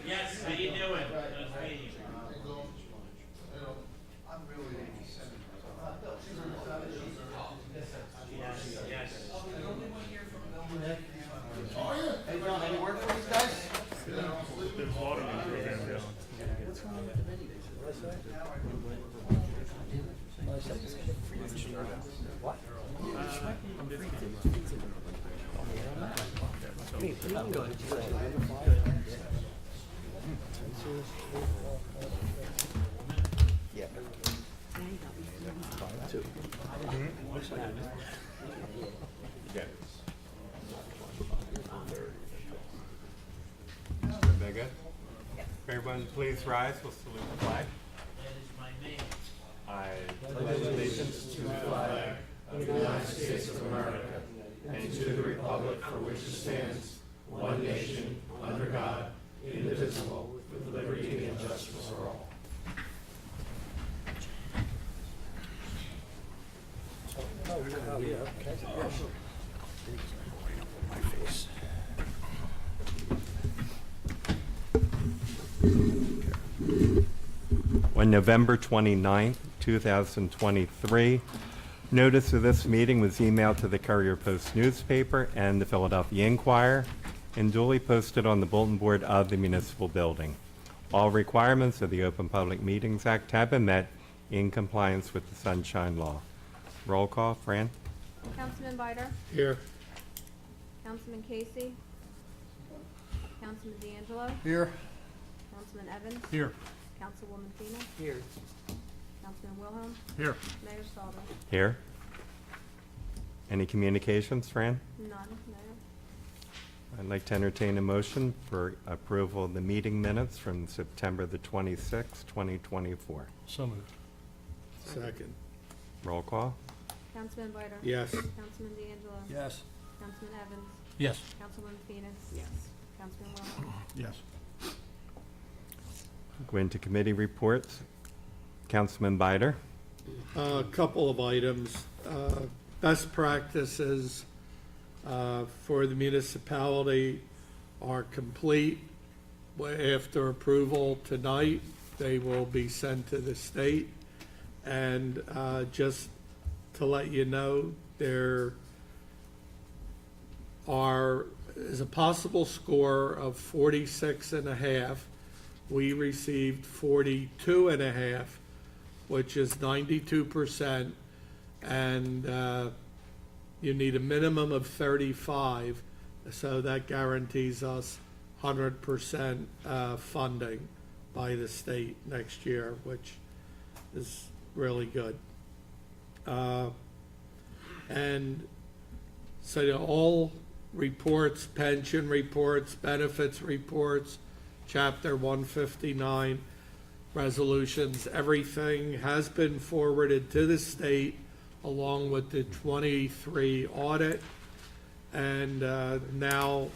Yes, how you doing? Nice meeting you. Yes, yes. Hey, John, any work for these guys? There's watering program going. What? Yeah. Very good. Everyone, please rise. We'll salute the flag. That is my name. I pledge allegiance to the flag of the United States of America and to the republic for which it stands, one nation, under God, indivisible, with liberty and justice for all. On November 29, 2023, notice of this meeting was emailed to the Courier Post newspaper and the Philadelphia Inquirer and duly posted on the bulletin board of the municipal building. All requirements of the Open Public Meetings Act have been met in compliance with the Sunshine Law. Roll call, Fran? Councilman Bider? Here. Councilman Casey? Councilman D'Angelo? Here. Councilman Evans? Here. Councilwoman Fina? Here. Councilman Wilhelm? Here. Mayor Stalder? Here. Any communications, Fran? None, Mayor. I'd like to entertain a motion for approval of the meeting minutes from September the 26th, 2024. So moved. Second. Roll call? Councilman Bider? Yes. Councilman D'Angelo? Yes. Councilman Evans? Yes. Councilwoman Fina? Yes. Councilman Wilhelm? Yes. Go into committee reports. Councilman Bider? A couple of items. Best practices for the municipality are complete. After approval tonight, they will be sent to the state. And just to let you know, there is a possible score of 46.5. We received 42.5, which is 92%, and you need a minimum of 35, so that guarantees us 100% funding by the state next year, which is really good. And so all reports, pension reports, benefits reports, Chapter 159 resolutions, everything has been forwarded to the state along with the 23 audit. And now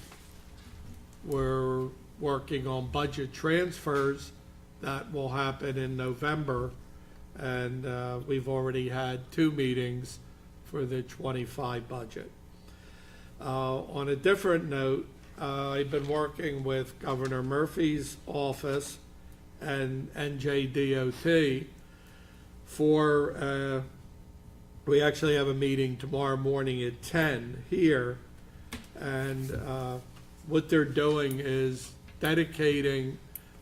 we're working on budget transfers that will happen in November. And we've already had 2 meetings for the 25 budget. On a different note, I've been working with Governor Murphy's office and NJDOT for, we actually have a meeting tomorrow morning at 10 here. And what they're doing is dedicating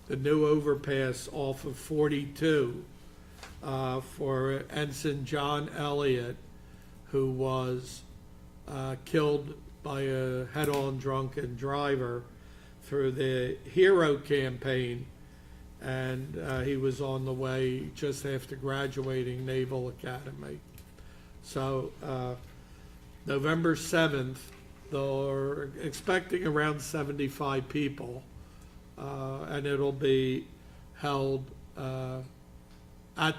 the new overpass off of 42 for Ensign John Elliott, who was killed by a head-on drunken driver through the HERO campaign, and he was on the way just after graduating Naval Academy. So November 7th, they're expecting around 75 people, and it'll be held at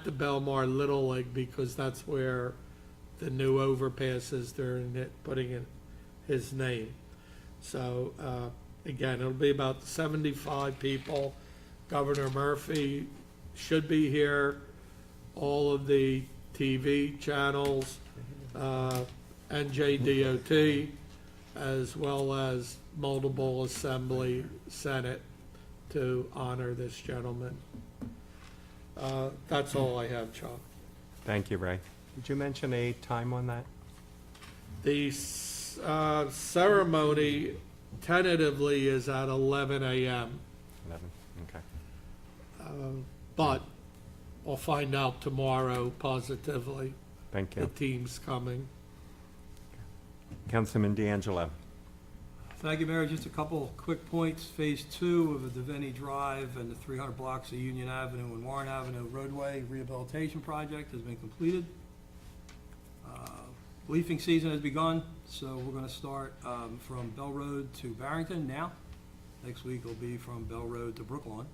the Bellmawr Little League because that's where the new overpass is. They're putting in his name. So Again, it'll be about 75 people. Governor Murphy should be here. All of the TV channels, NJDOT, as well as multiple Assembly, Senate to honor this gentleman. That's all I have, Chuck. Thank you, Ray. Did you mention a time on that? The ceremony tentatively is at 11 a.m., 11, okay. but I'll find out tomorrow positively. Thank The you. team's coming. Councilman D'Angelo. Thank you, Mayor. Just a couple quick points. Phase 2 of the Devaney Drive and the 300 blocks of Union Avenue and Warren Avenue roadway rehabilitation project has been completed. Leafing season has begun, so we're gonna start from Bell Road to Barrington now. Next week will be from Bell Road to Brooklawn.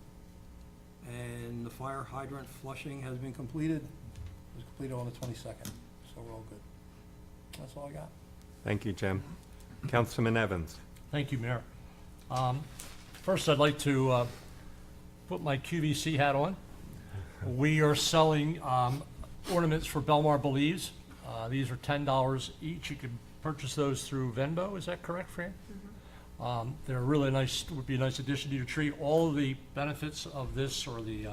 And the fire hydrant flushing has been completed. It was completed on the 22nd, so we're all good. That's all I got. Thank you, Jim. Councilman Evans. Thank you, Mayor. First, I'd like to put my QVC hat on. We are selling ornaments for Bellmawr Believes. These are $10 each. You can purchase those through Venmo. Is that correct, Fran? They're really nice, would be a nice addition to your tree. All of the benefits of this, or the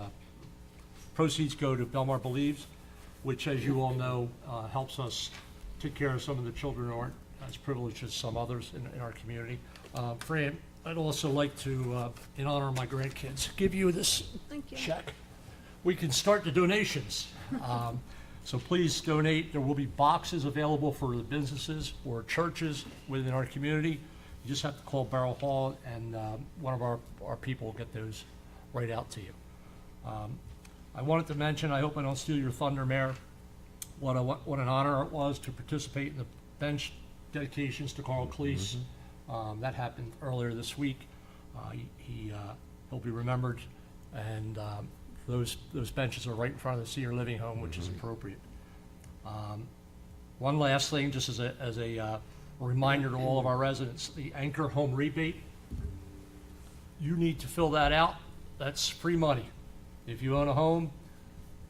proceeds, go to Bellmawr Believes, which, as you all know, helps us take care of some of the children who aren't as privileged as some others in our community. Fran, I'd also like to, in honor of my grandkids, give you this Thank you. check. We can start the donations. So please donate. There will be boxes available for the businesses or churches within our community. You just have to call Barrow Hall, and one of our people will get those right out to you. I wanted to mention, I hope I don't steal your thunder, Mayor, what an honor it was to participate in the bench dedications to Carl Cleese. That happened earlier this week. He'll be remembered, and those benches are right in front of the senior living home, which is appropriate. One last thing, just as a reminder to all of our residents, the Anchor Home Rebate, you need to fill that out. That's free money. If you own a home,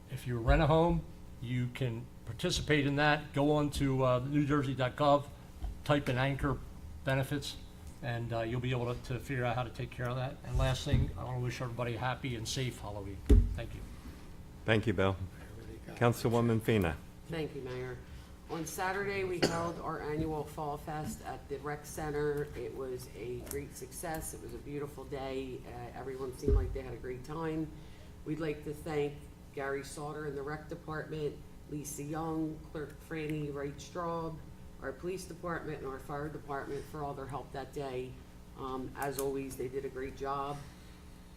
if you rent a home, you can participate in that. Go on to newjersey.gov, type in Anchor benefits, and you'll be able to figure out how to take care of that. And last thing, I want to wish everybody a happy and safe Halloween. Thank you. Thank you, Bill. Councilwoman Fina. Thank you, Mayor. On Saturday, we held our annual Fall Fest at the Rec Center. It was a great success. It was a beautiful day. Everyone seemed like they had a great time. We'd like to thank Gary Sauter in the Rec Department, Lisa Young, Clerk Franny Wright-Straub, our Police Department, and our Fire Department for all their help that day. As always, they did a great job.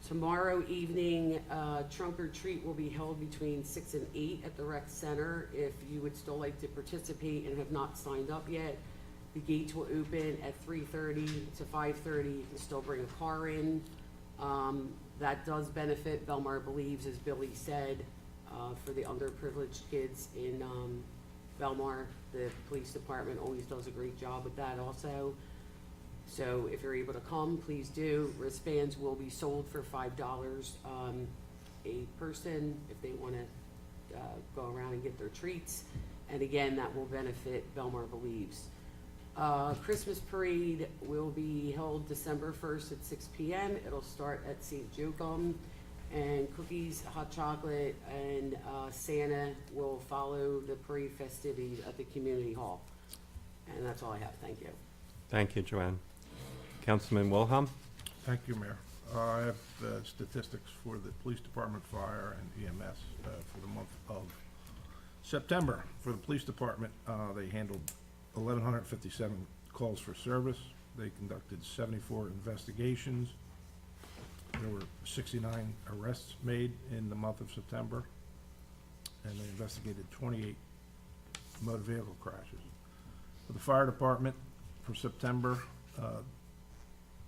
Tomorrow evening, trunk or treat will be held between 6 and 8 at the Rec Center. If you would still like to participate and have not signed up yet, the gates will open at 3:30 to 5:30. You can still bring a car in. That does benefit Bellmawr Believes, as Billy said, for the underprivileged kids in Bellmawr. The police department always does a great job with that also. So if you're able to come, please do. Wristbands will be sold for $5 a person if they want to go around and get their treats. And again, that will benefit Bellmawr Believes. Christmas parade will be held December 1st at 6 p.m. It'll start at St. Joachim, and cookies, hot chocolate, and Santa will follow the parade festivities at the community hall. And that's all I have. Thank you. Thank you, Joanne. Councilman Wilhelm. Thank you, Mayor. I have statistics for the police department, fire, and EMS for the month of September. For the police department, they handled 1,157 calls for service. They conducted 74 investigations. There were 69 arrests made in the month of September, and they investigated 28 motor vehicle crashes. For the fire department, for September,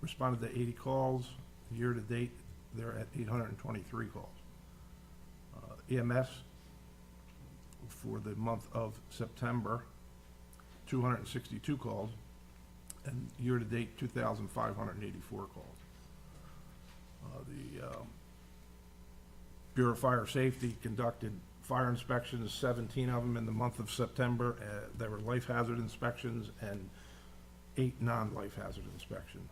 responded to 80 calls. Year to date, they're at 823 calls. EMS, for the month of September, 262 calls. and year-to-date, 2,584 calls. The Bureau of Fire Safety conducted fire inspections, 17 of them in the month of September. There were life hazard inspections and 8 non-life hazard inspections.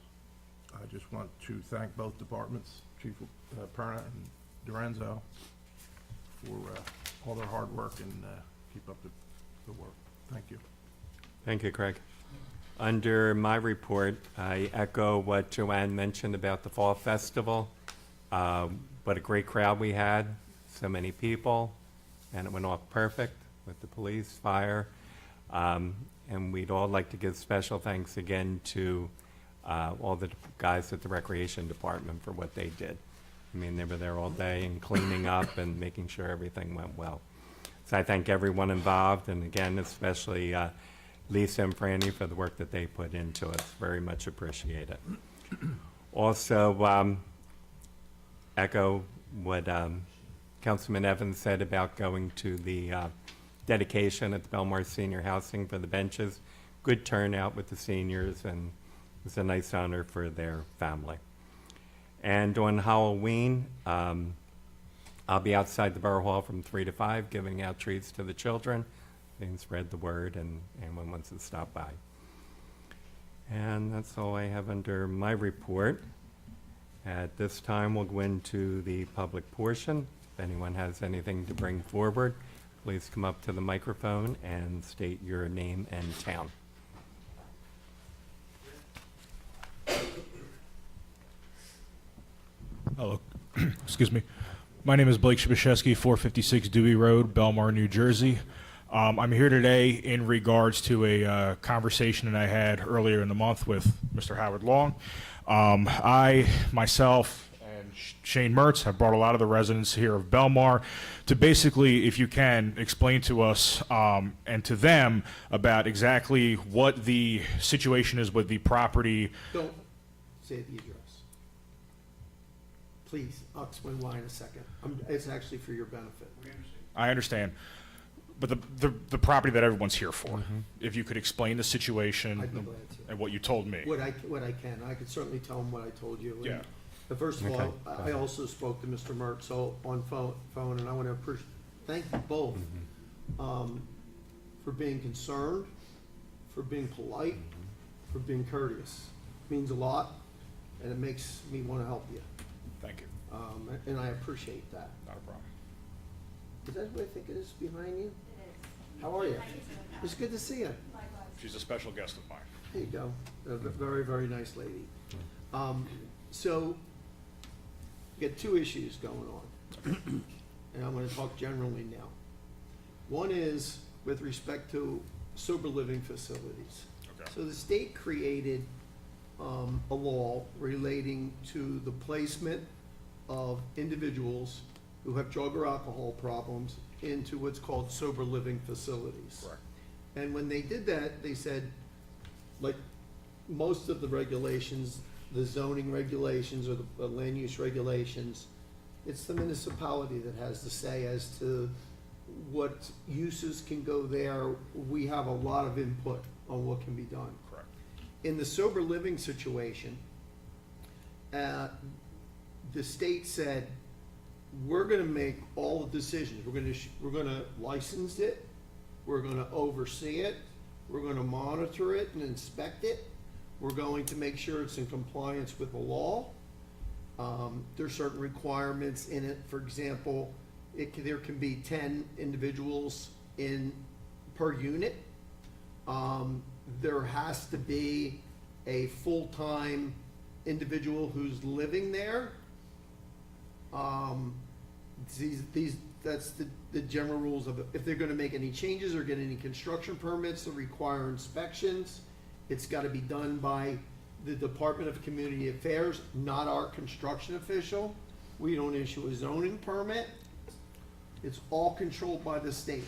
I just want to thank both departments, Chief Perna and Dorenzo, for all their hard work and keep up the work. Thank you. Thank you, Craig. Under my report, I echo what Joanne mentioned about the Fall Festival. What a great crowd we had, so many people, and it went off perfect with the police, fire. And we'd all like to give special thanks again to all the guys at the Recreation Department for what they did. I mean, they were there all day and cleaning up and making sure everything went well. So I thank everyone involved, and again, especially Lisa and Franny for the work that they put into it. Very much appreciate it. Also, echo what Councilman Evans said about going to the dedication at the Bellmawr Senior Housing for the benches. Good turnout with the seniors, and it was a nice honor for their family. And on Halloween, I'll be outside the Borough Hall from 3 to 5 giving out treats to the children. They can spread the word, and anyone wants to stop by. And that's all I have under my report. At this time, we'll go into the public portion. If anyone has anything to bring forward, please come up to the microphone and state your name and town. Hello. Excuse me. My name is Blake Shabashevsky, 456 Dewey Road, Bellmawr, New Jersey. I'm here today in regards to a conversation that I had earlier in the month with Mr. Howard Long. I, myself, and Shane Mertz have brought a lot of the residents here of Bellmawr to basically, if you can, explain to us and to them about exactly what the situation is with the property. Don't say the address. Please, I'll explain why in a second. It's actually for your benefit. I understand. But the property that everyone's here for, if you could explain the situation I'd be glad to. and what you told me. What I can, I could certainly tell them what I told you. And- Yeah. But first of Okay. all, I also spoke to Mr. Mertz on phone, and I want to thank you both for being concerned, for being polite, for being courteous. Means a lot, and it makes me want to help you. Thank you. And I appreciate that. Not a problem. Is that what I think it is behind you? How are you? It's good to see you. She's a special guest of mine. There you go. A very, very nice lady. So, we got 2 issues going on. And I'm gonna talk generally now. One is with respect to sober living facilities. Okay. So the state created a law relating to the placement of individuals who have drug or alcohol problems into what's called sober living facilities. Correct. And when they did that, they said, like most of the regulations, the zoning regulations or the land use regulations, it's the municipality that has the say as to what uses can go there. We have a lot of input on what can be done. Correct. In the sober living situation, the state said, we're gonna make all the decisions. We're gonna license it, we're gonna oversee it, we're gonna monitor it and inspect it, we're going to make sure it's in compliance with the law. There's certain requirements in it. For example, there can be 10 individuals per unit. There has to be a full-time individual who's living there. That's the general rules of it. If they're gonna make any changes or get any construction permits or require inspections, it's gotta be done by the Department of Community Affairs, not our construction official. We don't issue a zoning permit. It's all controlled by the state.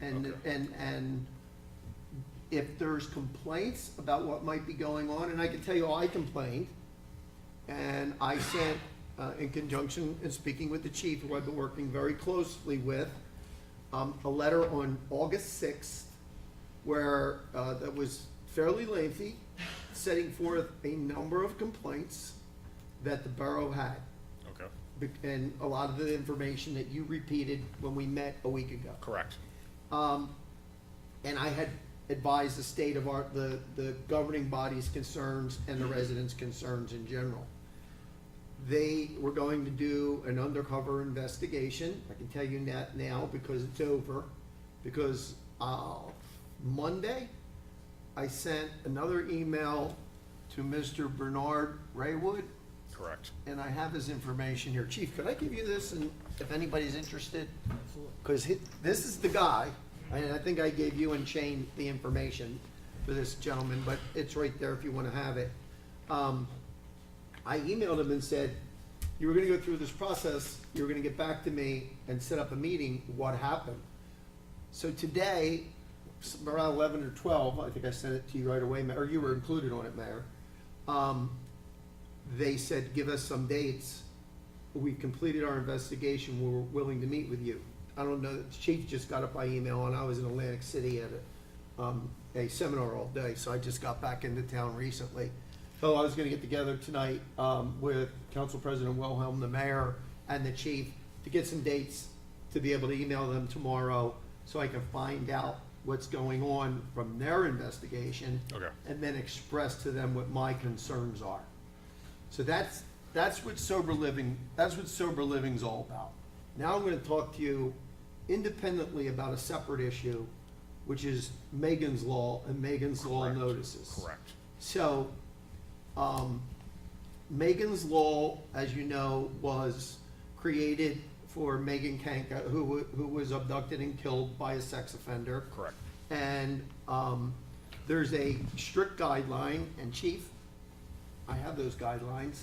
And if there's complaints about what might be going on, and I can tell you I complained, and I sent, in conjunction and speaking with the chief, who I've been working very closely with, a letter on August 6th, where, that was fairly lengthy, setting forth a number of complaints that the borough had. Okay. And a lot of the information that you repeated when we met a week ago. Correct. And I had advised the state of the governing body's concerns and the residents' concerns in general. They were going to do an undercover investigation. I can tell you that now because it's over. Because Monday, I sent another email to Mr. Bernard Raywood, Correct. and I have his information here. Chief, could I give you this, and if anybody's interested? Because this is the guy, and I think I gave you and Shane the information for this gentleman, but it's right there if you want to have it. I emailed him and said, you were going to go through this process, you were going to get back to me and set up a meeting. What happened? So today, around 11 or 12, I think I sent it to you right away, or you were included on it, Mayor. They said, give us some dates. We completed our investigation. We're willing to meet with you. I don't know, the chief just got up by email, and I was in Atlantic City at a seminar all day, so I just got back into town recently. So I was gonna get together tonight with Council President Wilhelm, the mayor, and the chief to get some dates to be able to email them tomorrow so I can find out what's going on from their investigation. Okay. And then express to them what my concerns are. So that's what sober living's all about. Now I'm gonna talk to you independently about a separate issue, which is Megan's Law and Megan's Law Correct. notices. Correct. So, Megan's Law, as you know, was created for Megan Kanka, who was abducted and killed by a sex offender. Correct. And there's a strict guideline, and Chief, I have those guidelines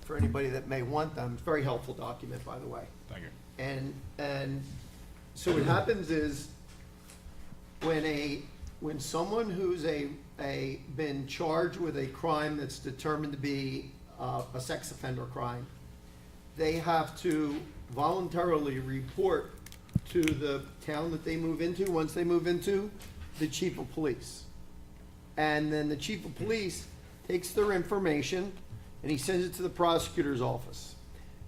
for anybody that may want them. It's a very helpful document, by the way. Thank you. And so what happens is when someone who's been charged with a crime that's determined to be a sex offender crime, they have to voluntarily report to the town that they move into, once they move into, the chief of police. And then the chief of police takes their information and he sends it to the prosecutor's office.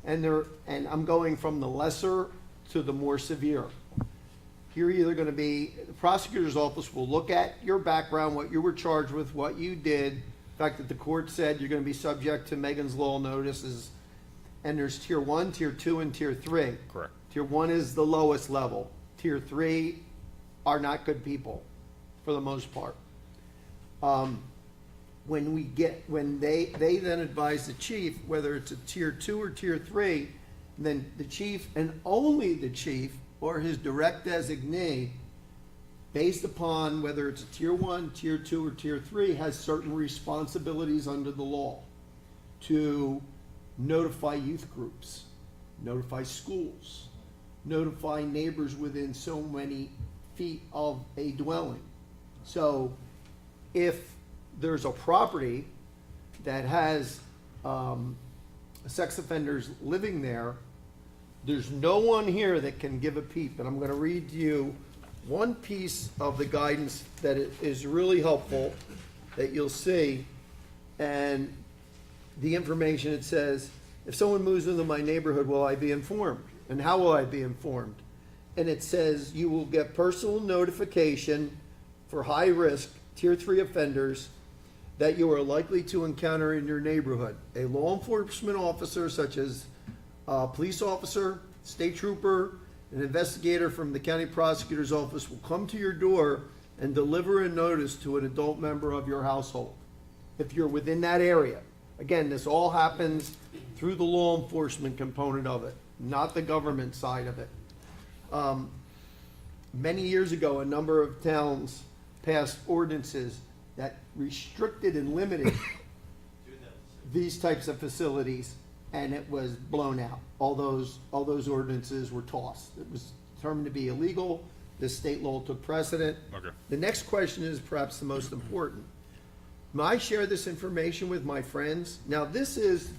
And I'm going from the lesser to the more severe. You're either gonna be, the prosecutor's office will look at your background, what you were charged with, what you did, the fact that the court said you're gonna be subject to Megan's Law notices, and there's tier 1, tier 2, and tier 3. Correct. Tier 1 is the lowest level. Tier 3 are not good people, for the most part. When they then advise the chief, whether it's a tier 2 or tier 3, then the chief, and only the chief, or his direct designee, based upon whether it's a tier 1, tier 2, or tier 3, has certain responsibilities under the law to notify youth groups, notify schools, notify neighbors within so many feet of a dwelling. So if there's a property that has sex offenders living there, there's no one here that can give a peep. And I'm going to read you one piece of the guidance that is really helpful that you'll see. And the information, it says, if someone moves into my neighborhood, will I be informed? And how will I be informed? And it says you will get personal notification for high risk tier 3 offenders that you are likely to encounter in your neighborhood. A law enforcement officer such as a police officer, state trooper, an investigator from the county prosecutor's office will come to your door and deliver a notice to an adult member of your household if you're within that area. Again, this all happens through the law enforcement component of it, not the government side of it. Many years ago, a number of towns passed ordinances that restricted and limited these types of facilities, and it was blown out. All those ordinances were tossed. It was determined to be illegal. The state law took precedent. Okay. The next question is perhaps the most important. I share this information with my friends. Now, this is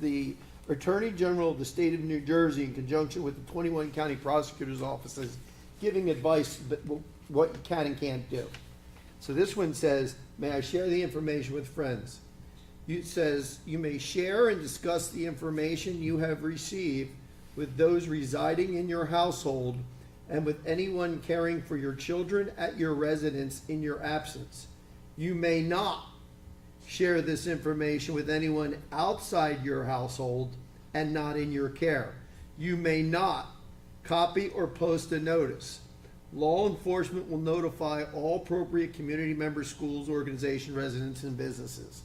the Attorney General of the state of New Jersey in conjunction with the 21 county prosecutors' offices giving advice that what you can and can't do. So this one says, may I share the information with friends? It says, you may share and discuss the information you have received with those residing in your household and with anyone caring for your children at your residence in your absence. You may not share this information with anyone outside your household and not in your care. You may not copy or post a notice. Law enforcement will notify all appropriate community members, schools, organizations, residents, and businesses.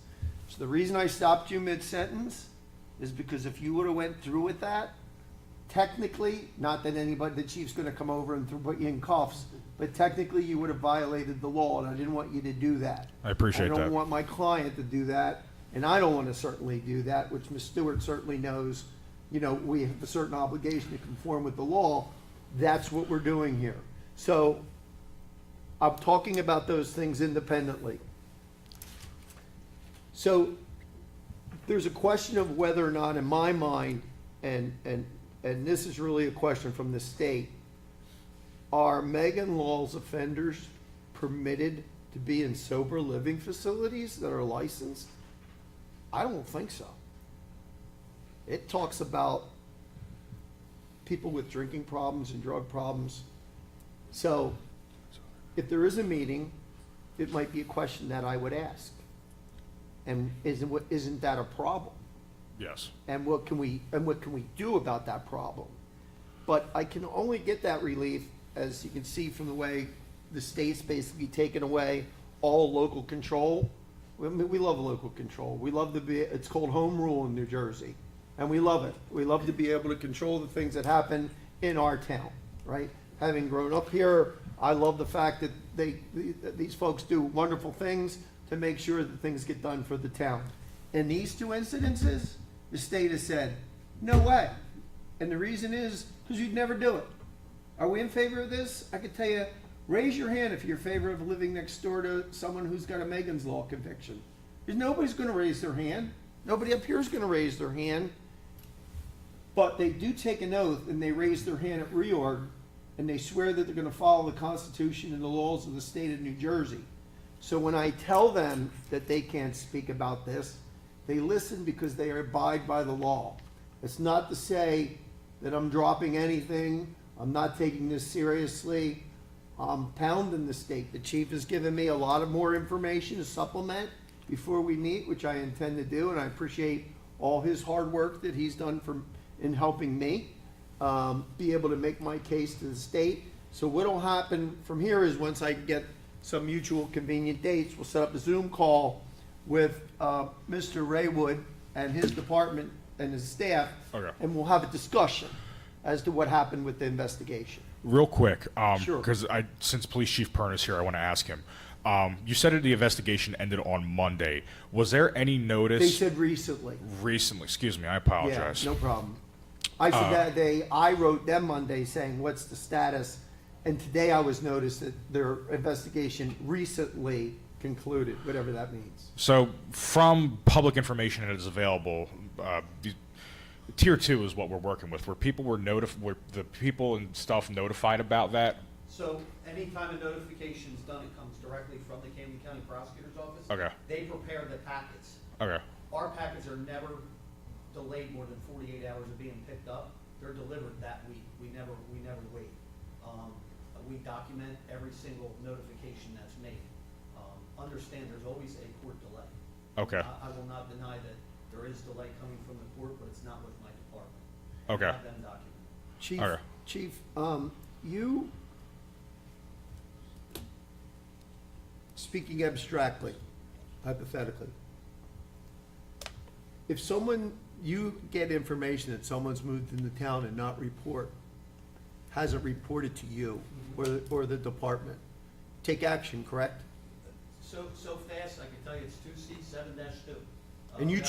So the reason I stopped you mid-sentence is because if you would have went through with that, technically, not that anybody, the chief's gonna come over and put you in cuffs, but technically you would have violated the law, and I didn't want you to do that. I appreciate I that. don't want my client to do that, and I don't want to certainly do that, which Ms. Stewart certainly knows. You know, we have a certain obligation to conform with the law. That's what we're doing here. So I'm talking about those things independently. So there's a question of whether or not, in my mind, and this is really a question from the state, are Megan Law's offenders permitted to be in sober living facilities that are licensed? I don't think so. It talks about people with drinking problems and drug problems. So if there is a meeting, it might be a question that I would ask. And isn't that a problem? Yes. And what can we do about that problem? But I can only get that relief, as you can see from the way the state's basically taken away all local control. I mean, we love local control. We love to be, it's called home rule in New Jersey, and we love it. We love to be able to control the things that happen in our town, right? Having grown up here, I love the fact that these folks do wonderful things to make sure that things get done for the town. In these two incidences, the state has said, no way. And the reason is, because you'd never do it. Are we in favor of this? I could tell you, raise your hand if you're in favor of living next door to someone who's got a Megan's Law conviction. Because nobody's gonna raise their hand. Nobody up here is gonna raise their hand. But they do take an oath and they raise their hand at reorg, and they swear that they're gonna follow the Constitution and the laws of the state of New Jersey. So when I tell them that they can't speak about this, they listen because they abide by the law. It's not to say that I'm dropping anything, I'm not taking this seriously. I'm pounding the state. The chief has given me a lot of more information to supplement before we meet, which I intend to do, and I appreciate all his hard work that he's done in helping me be able to make my case to the state. So what'll happen from here is once I get some mutual convenient dates, we'll set up a Zoom call with Mr. Raywood and his department and his staff, Okay. and we'll have a discussion as to what happened with the investigation. Real quick, Sure. because since Police Chief Pern is here, I want to ask him. You said that the investigation ended on Monday. Was there any notice? They said recently. Recently, excuse me, I Yeah, apologize. no problem. I said that I wrote them Monday saying, what's the status? And today I was noticed that their investigation recently concluded, whatever that means. So, from public information that is available, Tier 2 is what we're working with. Were the people and stuff notified about that? So anytime a notification is done, it comes directly from the Camden County Prosecutor's Office. Okay. They prepare the packets. Okay. Our packets are never delayed more than 48 hours of being picked up. They're delivered that week. We never wait. We document every single notification that's made. Understand there's always a court delay. Okay. I will not deny that there is delay coming from the court, but it's not with my department. Okay. Have them documented. Okay. Chief, you, speaking abstractly, hypothetically, if you get information that someone's moved into town and not hasn't reported to you or the department, take action, correct? So fast, I can tell you it's 2C7-2. And you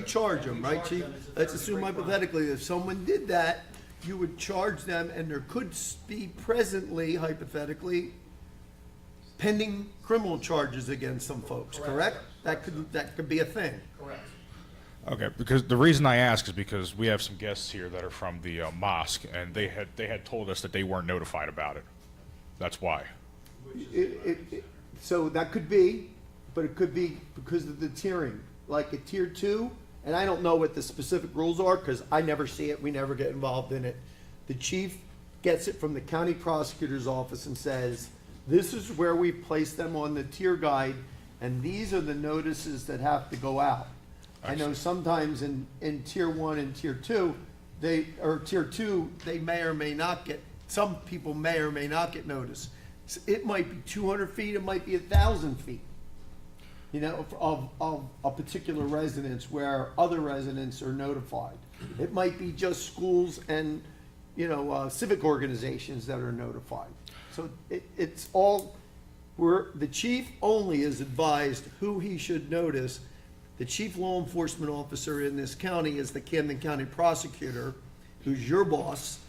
charge them, right, Chief? Let's assume hypothetically, if someone did that, you would charge them, and there could be presently, hypothetically, pending criminal charges against some folks, correct? That could be a thing. Correct. Okay, because the reason I ask is because we have some guests here that are from the mosque, and they had told us that they weren't notified about it. That's why. So that could be, but it could be because of the tiering. Like at tier 2, and I don't know what the specific rules are, because I never see it, we never get involved in it. The chief gets it from the county prosecutor's office and says, this is where we place them on the tier guide, and these are the notices that have to go out. I know sometimes in tier 1 and tier 2, tier 2, they may or may not get, some people may or may not get notice. It might be 200 feet, it might be 1,000 feet, you know, of a particular residence where other residents are notified. It might be just schools and, you know, civic organizations that are notified. So it's all, the chief only is advised who he should notice. The chief law enforcement officer in this county is the Camden County prosecutor, who's your boss,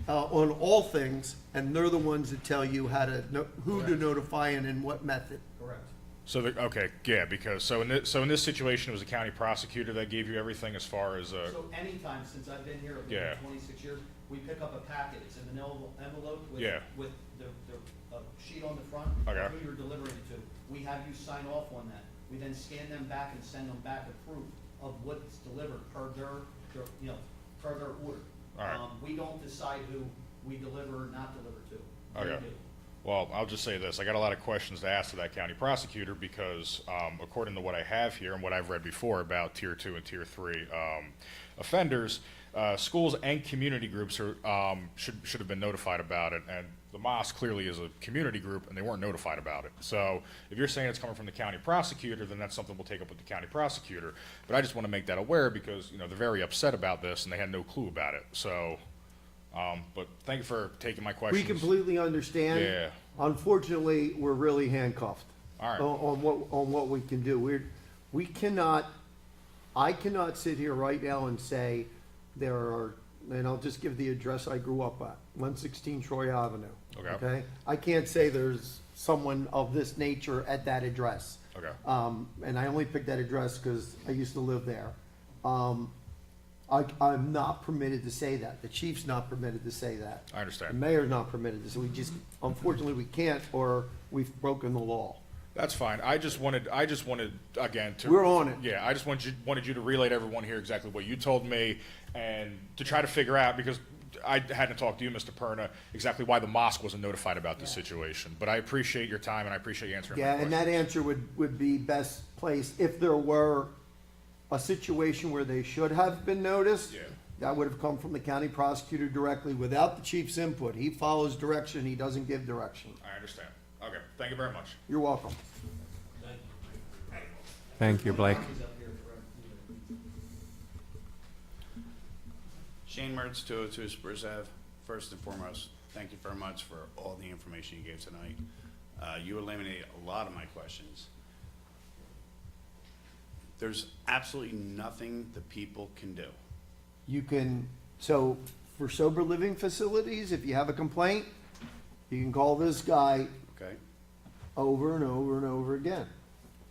on all things, and they're the ones that tell you who to notify and in what method. Correct. So, okay, yeah, because, so in this situation, it was the county prosecutor that gave you everything as far as, So anytime since I've been here, I've been Yeah. here 26 years, we pick up a packet, it's an envelope with, Yeah. with the sheet on the front, Okay. of who you're delivering it to. We have you sign off on that. We then scan them back and send them back a proof of what's delivered per their you know, per their order. All right. We don't decide who we deliver or not deliver to. They Okay. do. well, I'll just say this, I got a lot of questions to ask to that county prosecutor because, according to what I have here and what I've read before about tier 2 and tier 3, offenders, schools and community groups are, should have been notified about it, and the mosque clearly is a community group, and they weren't notified about it. So if you're saying it's coming from the county prosecutor, then that's something we'll take up with the county prosecutor. But I just want to make that aware because, you know, they're very upset about this, and they had no clue about it. So, but thank you for taking my We questions. completely understand. Yeah. Unfortunately, we're really handcuffed. All right. On what we can do. We cannot, I cannot sit here right now and say there are, and I'll just give the address I grew up at, 116 Troy Avenue. Okay. I can't say there's someone of this nature at that address. Okay. And I only picked that address because I used to live there. I'm not permitted to say that. The chief's not permitted to say that. I understand. The mayor's not permitted to, so we just, unfortunately, we can't, or we've broken the law. That's fine. I just wanted, again, to. We're on it. Yeah, I just wanted you to relay to everyone here exactly what you told me and to try to figure out, because I hadn't talked to you, Mr. Perna, exactly why the mosque wasn't notified about this situation. But I appreciate your time and I appreciate you answering my Yeah, questions. and that answer would be best placed if there were a situation where they should have been noticed. Yeah. That would have come from the county prosecutor directly without the chief's input. He follows direction, he doesn't give direction. I understand. Okay, thank you very much. You're welcome. Thank you, Blake. Copies up here for everyone. Shane Mertz, 202 Spruce Ave. First and foremost, thank you very much for all the information you gave tonight. You eliminated a lot of my questions. There's absolutely nothing the people can do. You can, so for sober living facilities, if you have a complaint, you can call this guy Okay? over and over and over again.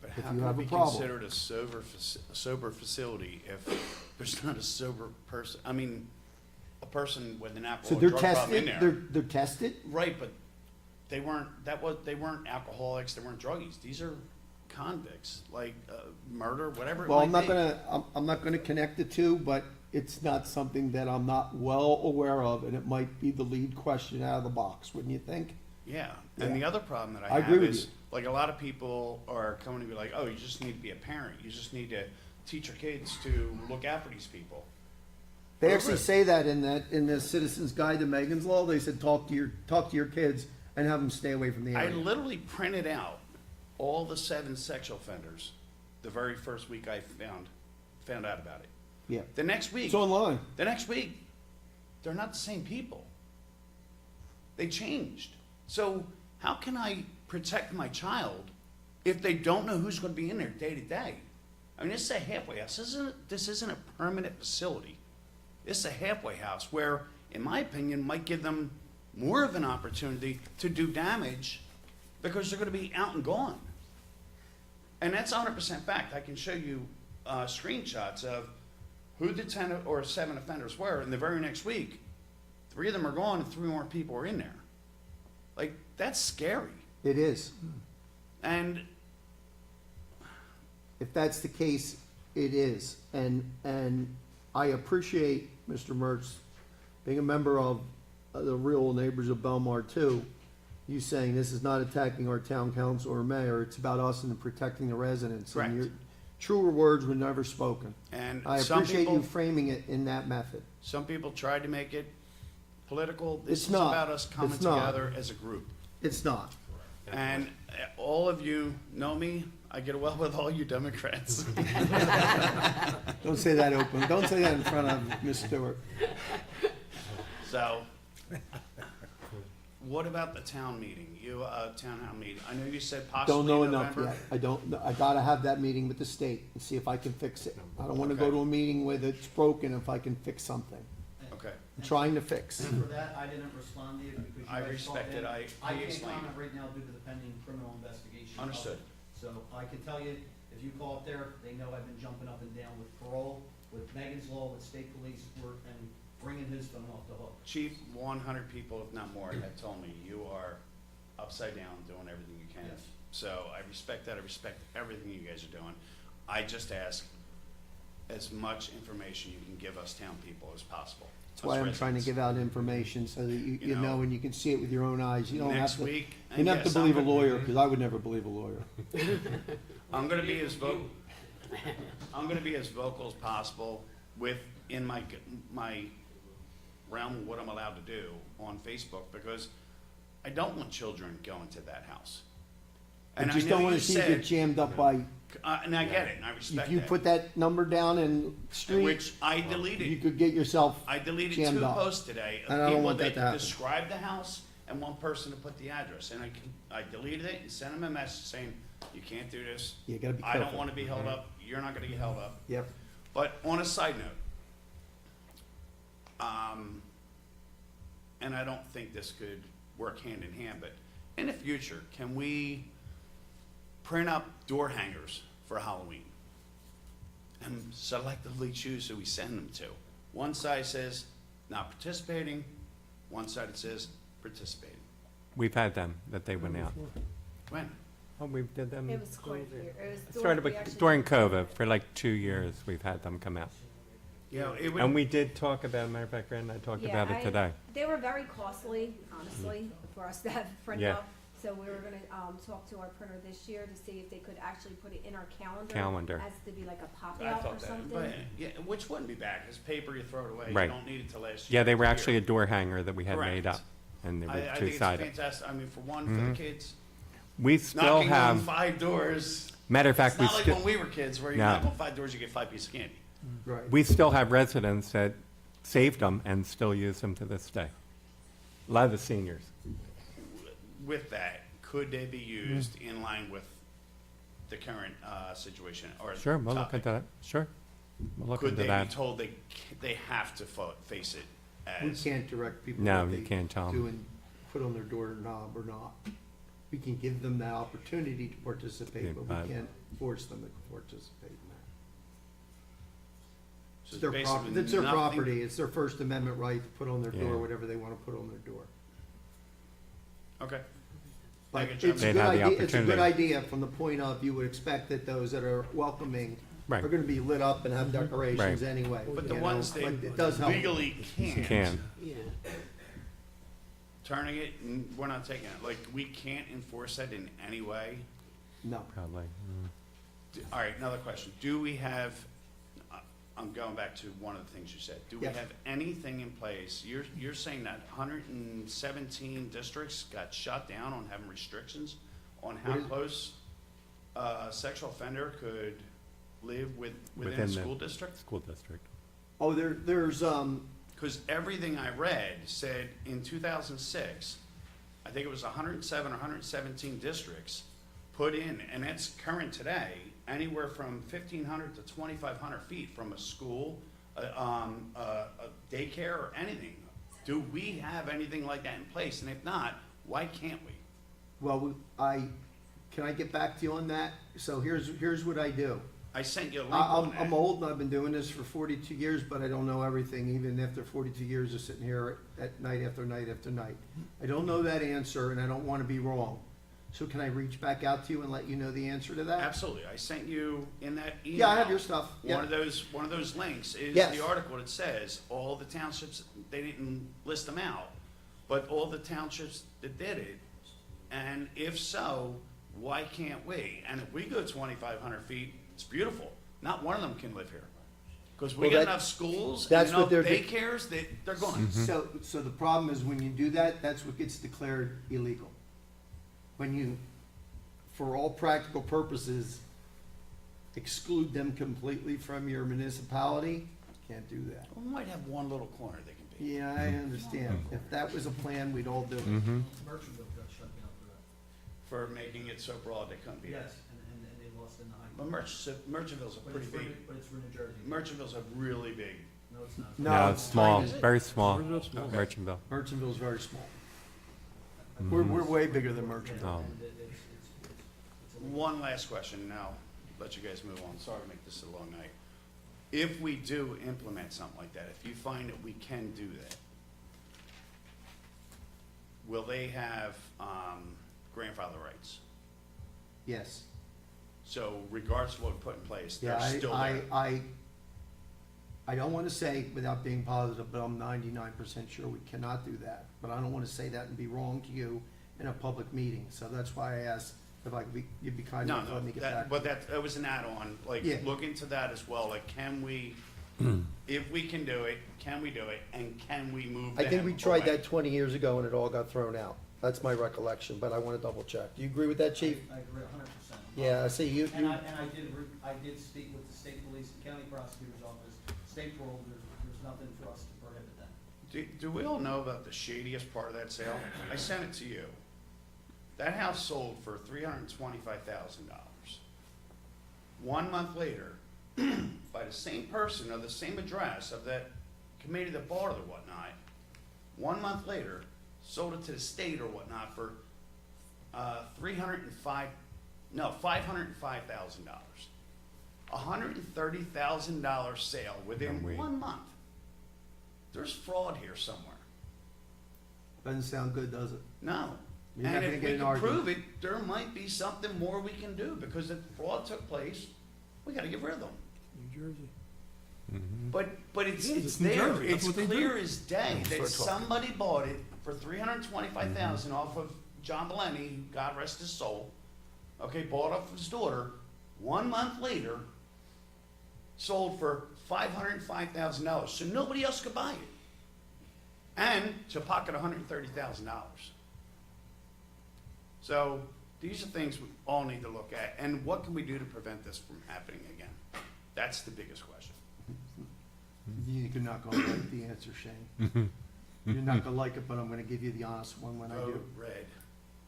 But If how you can have it a be problem. considered a sober facility if there's not a sober person? I mean, a person with an So alcohol they're drug problem in tested, there. they're tested? Right, but they weren't alcoholics, they weren't druggies. These are convicts, like murder, whatever it Well, might be. I'm not gonna connect the two, but it's not something that I'm not well aware of, and it might be the lead question out of the box, wouldn't you think? Yeah, and the other problem that I I agree have with is, you. like, a lot of people are coming to be like, oh, you just need to be a parent. You just need to teach your kids to look after these people. They Well, actually right. say that in the Citizens Guide to Megan's Law, they said, talk to your kids and have them stay away from the I area. literally printed out all the 7 sexual offenders the very first week I found out about it. Yeah, The next week, it's online. they're not the same people. They changed. So how can I protect my child if they don't know who's going to be in there day to day? I mean, this is a halfway house. This isn't a permanent facility. This is a halfway house where, in my opinion, might give them more of an opportunity to do damage because they're going to be out and gone. And that's 100% fact. I can show you screenshots of who the 10 or 7 offenders were, and the very next week, 3 of them are gone and 3 more people are in there. Like, that's scary. It is. And if that's the case, it is. And I appreciate Mr. Mertz being a member of the Real Neighbors of Bellmawr too. You saying this is not attacking our town council or mayor, it's about us and protecting the residents. And Correct. your truer words were never spoken. And I some appreciate you people, framing it in that method. some people tried to make it political. This It's is not. about us coming It's not. together as a group. It's not. And all of you know me, I get well with all you Democrats. Don't say that open, don't say that in front of Ms. Stewart. So, what about the town meeting? Town hall meeting? I know you said possibly Don't know November. enough yet. I gotta have that meeting with the state and see if I can fix it. I don't wanna go Okay. to a meeting where it's broken if I can fix something. Okay. I'm trying to fix. And for that, I didn't respond to you because you I guys respect called it. in. I can't explained. comment right now due to the pending criminal investigation. of Understood. it. So I can tell you, if you call up there, they know I've been jumping up and down with parole, with Megan's Law, with state police, and bringing his phone off the hook. Chief, 100 people, if not more, have told me you are upside down doing everything you can. Yes. So I respect that. I respect everything you guys are doing. I just ask as much information you can give us town people as possible. That's why I'm trying to give out information so that you You know, know and you can see it with your own eyes. You don't have Next to, week. you and don't have to yes, believe a I'm lawyer, because I would never believe a lawyer. I'm gonna be as I'm gonna be as vocal as possible in my realm of what I'm allowed to do on Facebook, because I don't want children going to that house. I And just know don't wanna you see you get said, jammed up by, and I get it, and I respect if you that. put that number down in street, Which I you deleted. could get yourself, I deleted jammed 2 up. posts today And I of don't people want that that to happen. described the house and one person to put the address. And I deleted it and sent them a message saying, you can't do this. you gotta be I careful. don't wanna be held up. You're not gonna get held up. Yep. But on a side note, and I don't think this could work hand in hand, but in the future, can we print up door hangers for Halloween? And selectively choose who we send them to. One side says not participating, one side it says participating. We've had them, that they went out. When? Oh, we did them. It was quite a year. It was It started we actually- during COVID, for like 2 years, we've had them come out. You know, it would. And we did talk about, matter of fact, Ren and I talked Yeah, about it today. They were very costly, honestly, for us to have print Yeah. out. So we were gonna, talk to our printer this year to see if they could actually put it in our calendar. Calendar. As to be like a pop I out or thought that, something. but, yeah, which wouldn't be bad, it's paper, you throw it away, you Right. don't need it till last year. Yeah, they were it's actually a here. door hanger that we had made Correct. up, and they I were think it's two-sided. fantastic, I mean, for one, for the kids, We still knocking on have, 5 doors. matter of It's fact, we not like when still, we were kids, where you No. knock on 5 doors, you get 5 pieces of candy. Right. we still have residents that saved them and still use them to this day. A lot of the seniors. With that, could they be used in line with the current situation or Sure, we'll look topic? into that, sure. We'll look Could into they be that. told they have to face it We as? can't direct people No, what you they can't tell 'em. do and put on their doorknob or not. We can give them the opportunity to Yeah, participate, but but- we can't force them to participate in that. So It's their basically property, it's their nothing- property, it's their First Amendment right to put on their door Yeah. whatever they wanna put on their door. Okay. But Thank you, it's a They'd good have the idea, it's a good opportunity. idea from the point of, you would expect that those that are welcoming Right. are gonna be lit up and have decorations Right. anyway. But the you ones know, that but it does help. legally Can. Yeah. turning it, we're not taking it. Like, we can't enforce that in any way. No. Probably. All right, another question. Do we have, I'm going back to one of the things you said. Do we Yes. have anything in place? You're saying that 117 districts got shut down on having restrictions on how What is- close a sexual offender could live within a Within the- school district? School district. Oh, there's, Because everything I read said in 2006, I think it was 107 or 117 districts put in, and that's current today, anywhere from 1,500 to 2,500 feet from a school, a daycare, or anything. Do we have anything like that in place? And if not, why can't we? well, can I get back to you on that? So here's what I do. I sent you a link on that. I'm old and I've been doing this for 42 years, but I don't know everything, even after 42 years of sitting here at night after night after night. I don't know that answer and I don't want to be wrong. So can I reach back out to you and let you know the answer to that? Absolutely. I sent you in that email. Yeah, I have your stuff. Yeah. One of those links is Yes. the article that says all the townships, they didn't list them out, but all the townships that did it. And if so, why can't we? And if we go 2,500 feet, it's beautiful. Not one of them can live here. Because we Well, got that- enough schools and that's enough what they're- daycares that they're gonna. So the problem is when you do that, that's what gets declared illegal. When you, for all practical purposes, exclude them completely from your municipality, can't do that. We might have one little corner they can be. Yeah, I understand. If that was a plan, we'd all do it. Merchant got shut down for that. For making it so broad they couldn't be. Yes, and they lost in the high. But Merchantville's a But pretty it's for, big, but it's for New Jersey. Merchantville's a really big. No, it's not. No, it's small, tiny. very small, Where's that small? Merchantville. Merchantville's very small. We're way bigger than Merchantville. Oh. And it's a One last question, now, let you guys move on, sorry to make this a long night. If we do implement something like that, if you find that we can do that, will they have, grandfather rights? Yes. So regardless of what we put in place, Yeah, they're still there? I don't wanna say without being positive, but I'm 99% sure we cannot do that. But I don't wanna say that and be wrong to you in a public meeting, so that's why I asked if I could be, you'd be kind No, enough to let me get that, back. but that was an add-on, like, Yeah. look into that as well, like, can we, if we can do it, can we do it, and can we move I think them we tried away? that 20 years ago and it all got thrown out. That's my recollection, but I wanna double check. Do you agree with that, chief? I agree 100%. Yeah, I see you, And you, I did speak with the state police and county prosecutor's office, state parole, there's nothing for us to prohibit them. Do we all know about the shadiest part of that sale? I sent it to you. That house sold for $325,000. 1 month later, by the same person of the same address of that committee that bought it or whatnot, 1 month later, sold it to the state or whatnot for $505,000. $130,000 sale within And we- 1 month. There's fraud here somewhere. doesn't sound good, does it? No. You're not And gonna if get we an can argument. prove it, there might be something more we can do, because if fraud took place, we gotta get rid of them. New Jersey. But it's, It is, it's it's New there, Jersey, that's it's what they do. clear as day That's that what I'm talking somebody bought it for $325,000 off of John Belenny, who God rest his soul. Okay, bought off his daughter, 1 month later, sold for $505,000, so nobody else could buy it. And to pocket $130,000. So, these are things we all need to look at, and what can we do to prevent this from happening again? That's the biggest question. You're not gonna like the answer, Shane. You're not gonna like it, but I'm gonna give you the honest one when I do. Vote red.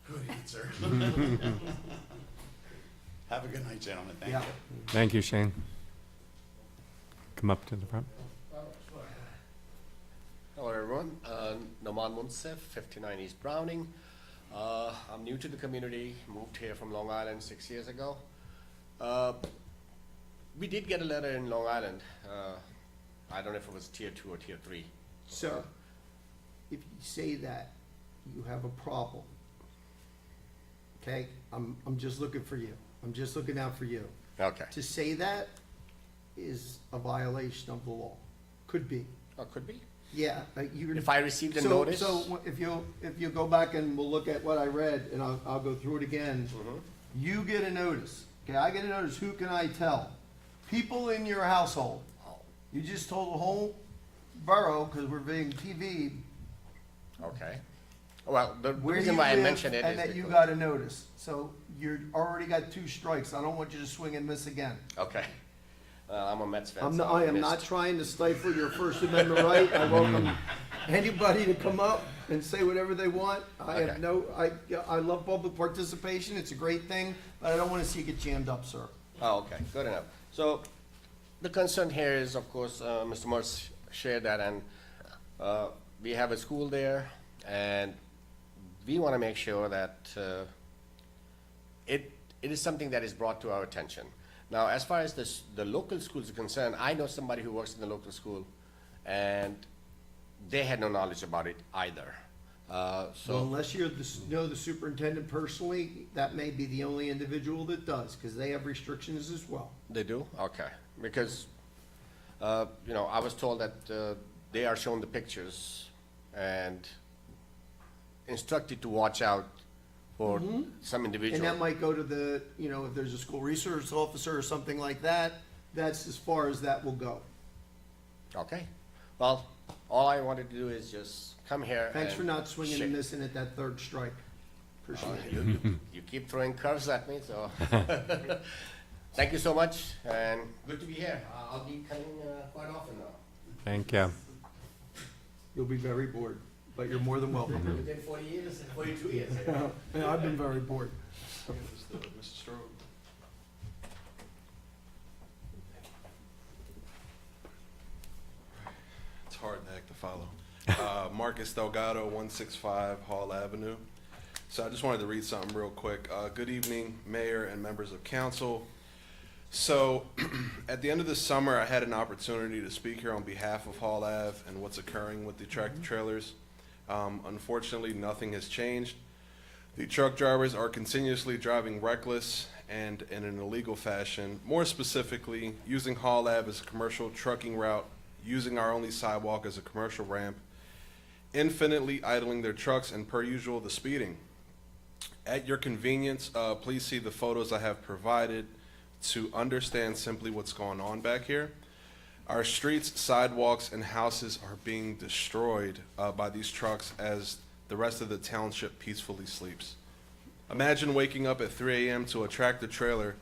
Good answer. Have a good night, gentlemen, thank Yeah. you. Thank you, Shane. Come up to the front. Hello, everyone. Noman Munsef, 59 East Browning. I'm new to the community, moved here from Long Island 6 years ago. We did get a letter in Long Island. I don't know if it was tier 2 or tier 3. Sir, if you say that, you have a problem. Okay? I'm just looking for you. I'm just looking out for you. Okay. To say that is a violation of the law. Could be. Oh, could be. Yeah, like you. If I received a So- notice. So if you go back and we'll look at what I read, and I'll go through it again. Mhm. You get a notice, okay, I get a notice, who can I tell? People in your household. Oh, You just told the whole borough, because we're being TV, okay. Well, the where reason you why I live, mentioned it and is that you because- got a notice. So you're already got 2 strikes, I don't want you to swing and miss again. Okay. I'm a Mets fan. I so am not missed. trying to stifle your First Amendment right. I welcome anybody to come up and say whatever they want. I have Okay. I love public participation. It's a great thing, but I don't want to see you get jammed up, sir. Oh, okay, good enough. So, the concern here is, of course, Mr. Morse shared that, and we have a school there, and we want to make sure that it is something that is brought to our attention. Now, as far as the local schools are concerned, I know somebody who works in the local school, and they had no knowledge about it either. Well, So, unless you know the superintendent personally, that may be the only individual that does, because they have restrictions as well. they do? Okay. Because, you know, I was told that they are shown the pictures and instructed to watch out for some individual. And that might go to the, you know, if there's a school resource officer or something like that, that's as far as that will go. Okay. Well, all I wanted to do is just come here. Thanks for and not swinging share. and missing at that third strike. Appreciate it. You keep throwing curves at me, so. Thank you so much, and good to be here. I'll be coming quite often now. Thank you. You'll be very bored, but you're more than welcome. Within 40 years, 42 years. Yeah, I've been very bored. Mr. Strode. It's hard act to follow. Marcus Delgado, 165 Hall Avenue. So I just wanted to read something real quick. Good evening, Mayor and members of council. So at the end of the summer, I had an opportunity to speak here on behalf of Hall Ave and what's occurring with the tractor trailers. Unfortunately, nothing has changed. The truck drivers are continuously driving reckless and in an illegal fashion, more specifically, using Hall Ave as a commercial trucking route, using our only sidewalk as a commercial ramp, infinitely idling their trucks, and per usual, the speeding. At your convenience, please see the photos I have provided to understand simply what's going on back here. Our streets, sidewalks, and houses are being destroyed by these trucks as the rest of the township peacefully sleeps. Imagine waking up at 3 a.m. to a tractor trailer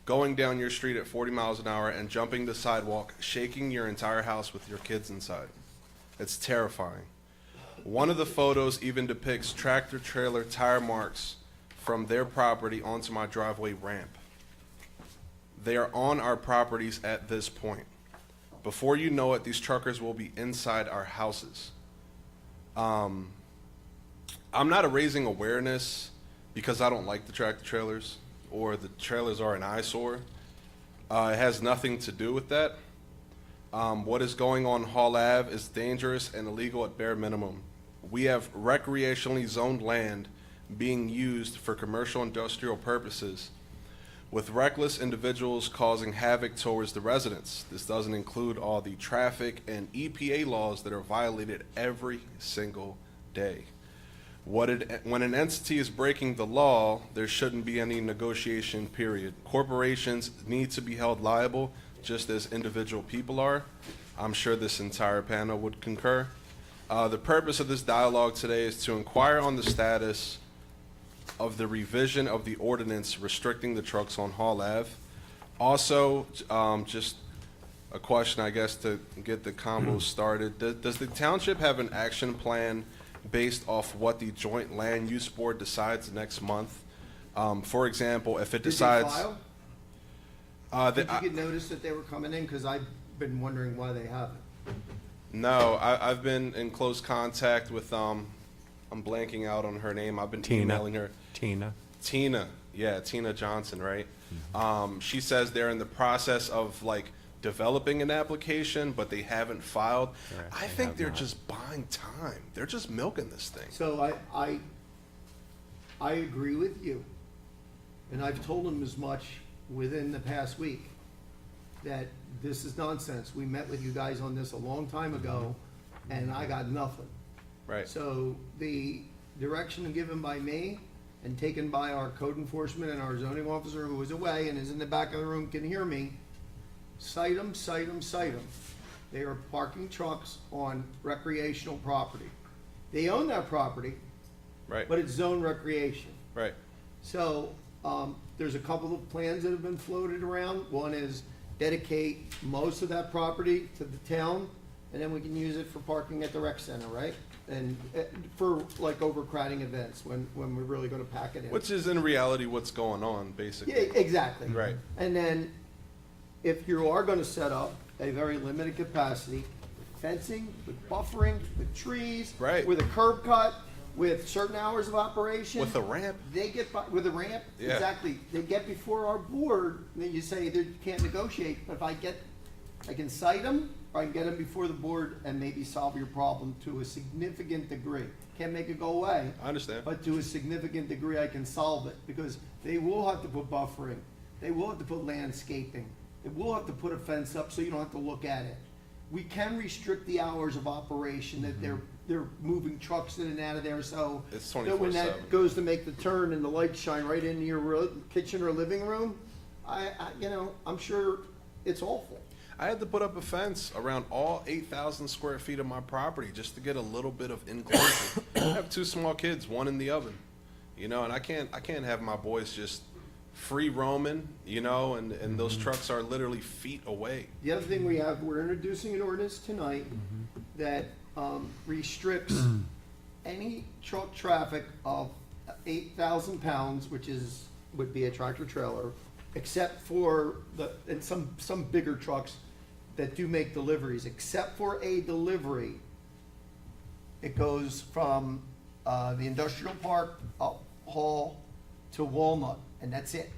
going down your street at 40 miles an hour and jumping the sidewalk, shaking your entire house with your kids inside. It's terrifying. One of the photos even depicts tractor trailer tire marks from their property onto my driveway ramp. They are on our properties at this point. Before you know it, these truckers will be inside our houses. I'm not raising awareness because I don't like the tractor trailers or the trailers are an eyesore. It has nothing to do with that. What is going on Hall Ave is dangerous and illegal at bare minimum. We have recreationally zoned land being used for commercial industrial purposes, with reckless individuals causing havoc towards the residents. This doesn't include all the traffic and EPA laws that are violated every single day. When an entity is breaking the law, there shouldn't be any negotiation, period. Corporations need to be held liable just as individual people are. I'm sure this entire panel would concur. The purpose of this dialogue today is to inquire on the status of the revision of the ordinance restricting the trucks on Hall Ave. Also, just a question, I guess, to get the combo started. Does the township have an action plan based off what the Joint Land Use Board decides next month? For example, if it decides... Did they file? Did you get notice that they were coming in? Because I've been wondering why they haven't. No, I've been in close contact with, I'm blanking out on her name. I've been emailing her. Tina, yeah, Tina Johnson, right? She says they're in the process of like developing an application, but they haven't filed. I think they're just buying time. They're just milking this thing. So I agree with you. And I've told them as much within the past week, that this is nonsense. We met with you guys on this a long time ago, and I got nothing. Right. So the direction given by me and taken by our code enforcement and our zoning officer who is away and is in the back of the room can hear me, cite them, cite them, cite them. They are parking trucks on recreational property. They own that property, Right. but it's zone recreation. Right. So, there's a couple of plans that have been floated around. One is dedicate most of that property to the town, and then we can use it for parking at the rec center, right? And for like overcrowding events, when we're really gonna pack it in. Which is in reality what's going on, basically. Yeah, exactly. Right. And then, if you are gonna set up a very limited capacity, with fencing, with buffering, with trees. Right. With a curb cut, with certain hours of operation. With a ramp. They get, with a ramp, Yeah. exactly. They get before our board, and then you say they can't negotiate, but if I get I can cite them, or I can get them before the board and maybe solve your problem to a significant degree. Can't make it go away, I understand. but to a significant degree, I can solve it, because they will have to put buffering, they will have to put landscaping, they will have to put a fence up so you don't have to look at it. We can restrict the hours of operation, that they're moving trucks in and out of there, so. It's that when 24/7. that goes to make the turn and the lights shine right into your kitchen or living room, I'm sure it's awful. I had to put up a fence around all 8,000 square feet of my property just to get a little bit of enclosure. I have 2 small kids, one in the oven, and I can't have my boys just free roaming, and those trucks are literally feet away. The other thing we're introducing an ordinance tonight that restricts any truck traffic of 8,000 pounds, which would be a tractor trailer, except for and some bigger trucks that do make deliveries, except for a delivery. It goes from the industrial park up Hall to Walnut, and that's it.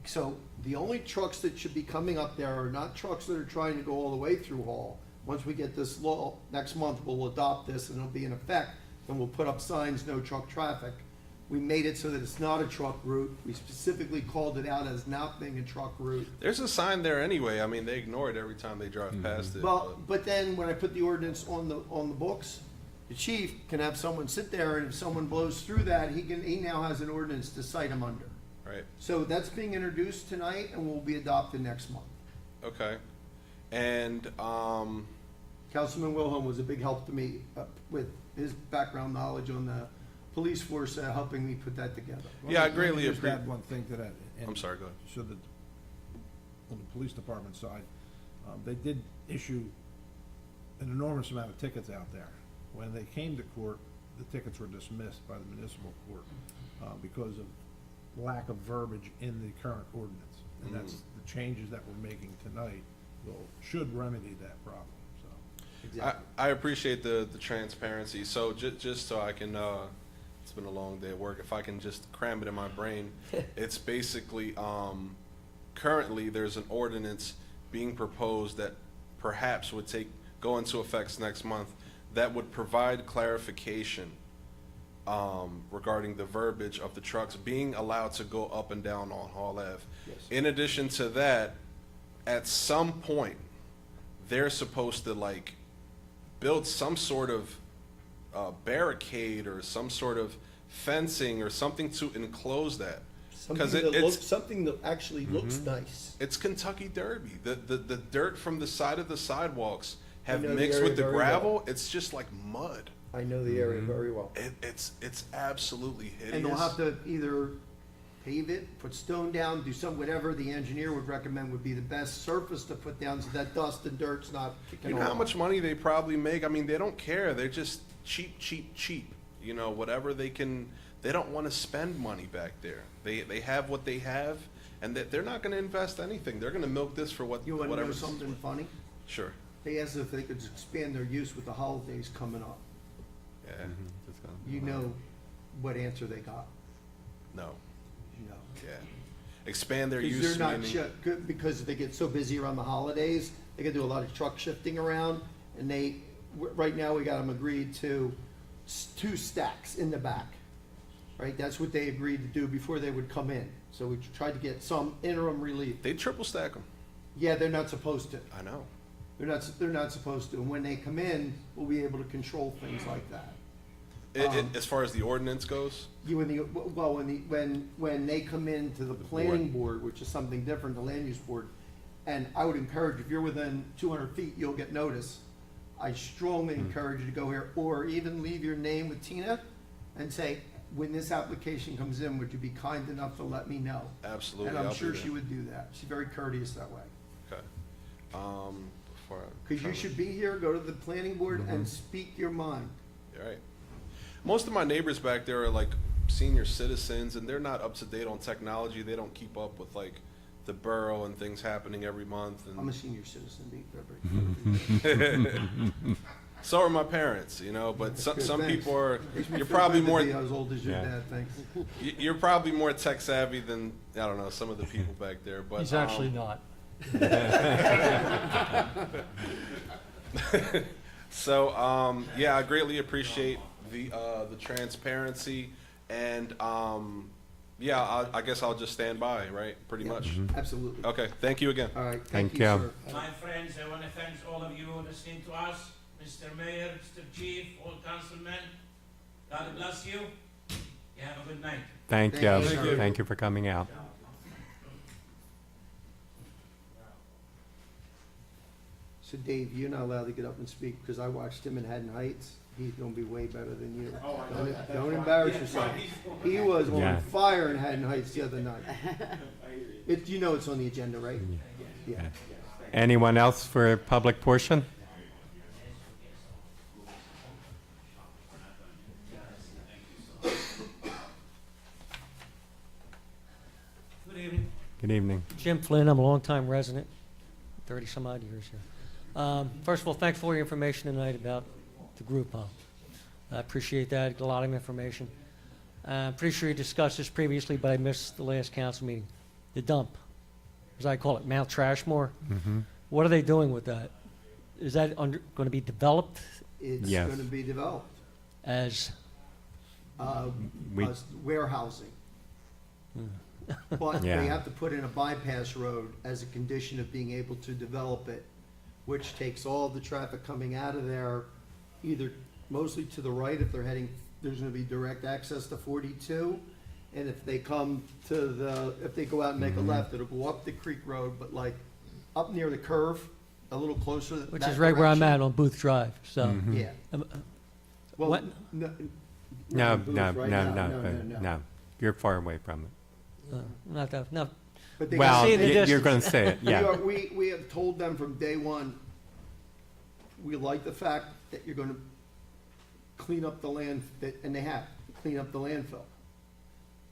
So the only trucks that should be coming up there are not trucks that are trying to go all the way through Hall. Once we get this law, next month, we'll adopt this and it'll be in effect, and we'll put up signs, no truck traffic. We made it so that it's not a truck route. We specifically called it out as not being a truck route. There's a sign there anyway. I mean, they ignore it every time they drive past it. Well, but then when I put the ordinance on the books, the chief can have someone sit there, and if someone blows through that, he now has an ordinance to cite him under. Right. So that's being introduced tonight and will be adopted next month. Okay. And, Councilman Wilhelm was a big help to me with his background knowledge on the police force, helping me put that together. yeah, I greatly Just appreciate. add one thing to that. and I'm sorry, go ahead. So that, on the police department side, they did issue an enormous amount of tickets out there. When they came to court, the tickets were dismissed by the municipal court because of lack of verbiage in the current ordinance. And that's the changes that we're making tonight should remedy that problem, so. Exactly. I appreciate the transparency. So just so I can, it's been a long day at work. If I can just cram it in my brain, it's basically, currently there's an ordinance being proposed that perhaps would go into effect next month that would provide clarification regarding the verbiage of the trucks being allowed to go up and down on Hall Ave. Yes. In addition to that, at some point, they're supposed to build some sort of barricade or some sort of fencing or something to enclose that. Something that actually looks nice. It's Kentucky Derby. The dirt from the side of the sidewalks have I know the mixed area with the very gravel. well. It's just like mud. I know the area very well. It's absolutely hideous. And they'll have to either pave it, put stone down, do whatever the engineer would recommend would be the best surface to put down so that dust and dirt's not kicking You know off. how much money they probably make? I mean, they don't care. They're just cheap. Whatever they can. They don't want to spend money back there. They have what they have, and they're not going to invest anything. They're going to milk this for You want to know whatever. something funny? Sure. They asked if they could expand their use with the holidays coming up. Yeah. You know what answer they got? No. You know. Yeah. Expand their Because use. they're not meaning- good because they get so busy around the holidays. They can do a lot of truck shifting around, and right now we got them agreed to 2 stacks in the back. Right, that's what they agreed to do before they would come in. So we tried to get some interim relief. They triple stack them. Yeah, they're not supposed to. I know. They're not supposed to. And when they come in, we'll be able to control things like that. As far as the ordinance goes. When they come into the planning board, which is something different, the land use board, and I would encourage, if you're within 200 feet, you'll get notice. I strongly encourage you to go here, or even leave your name with Tina and say, when this application comes in, would you be kind enough to let me know? Absolutely. And I'll I'm do sure that. she would do that. She's very courteous that way. Okay. Because you should be here, go to the planning board and speak your mind. All right. Most of my neighbors back there are like senior citizens, and they're not up to date on technology. They don't keep up with the borough and things happening every month. And I'm a senior citizen, so are my parents, but some Thanks. people are, Makes me you're feel probably good to more, be as old as your dad, thanks. you're probably more tech savvy than, I don't know, some of the people back there, but. He's actually not. So, yeah, I greatly appreciate the transparency, and, yeah, I guess I'll just stand by, right, pretty much? Absolutely. Okay, thank you again. All right, Thank thank you, you. sir. My friends, I want to thank all of you listening to us, Mr. Mayor, Mr. Chief, all councilmen. God bless you. You have a good night. Thank Thank you. you, sir. Thank you for coming out. So Dave, you're not allowed to get up and speak, because I watched him in Haddon Heights. He's gonna be way better than you. Don't embarrass yourself. He was Yeah. on fire in Haddon Heights the other night. You know it's on the agenda, right? Yeah. Anyone else for a public portion? Good evening. Good evening. Jim Flynn, I'm a longtime resident, 30-some-odd years here. First of all, thanks for all your information tonight about the group home. I appreciate that, a lot of information. I'm pretty sure you discussed this previously, but I missed the last council meeting. The dump, as I call it, Mount Trashmore. Mm-hmm. What are they doing with that? Is that going to be developed It's Yes. gonna be developed, as, We- as warehousing. But Yeah. they have to put in a bypass road as a condition of being able to develop it, which takes all the traffic coming out of there, either mostly to the right if they're heading, there's gonna be direct access to 42. And if they come to if they go out and make a left, it'll go up the Creek Road, but like up near the curve, a little closer. which that is right where I'm direction. at on Booth Drive, so. Mhm. Yeah. Um, Well, What? no, No, Booth no, right no, now. no, no. You're far away from it. Not that, no, But they Well, see the you're distance. going to say it, yeah. We have told them from day one, we like the fact that you're gonna clean up the land, and they have, clean up the landfill.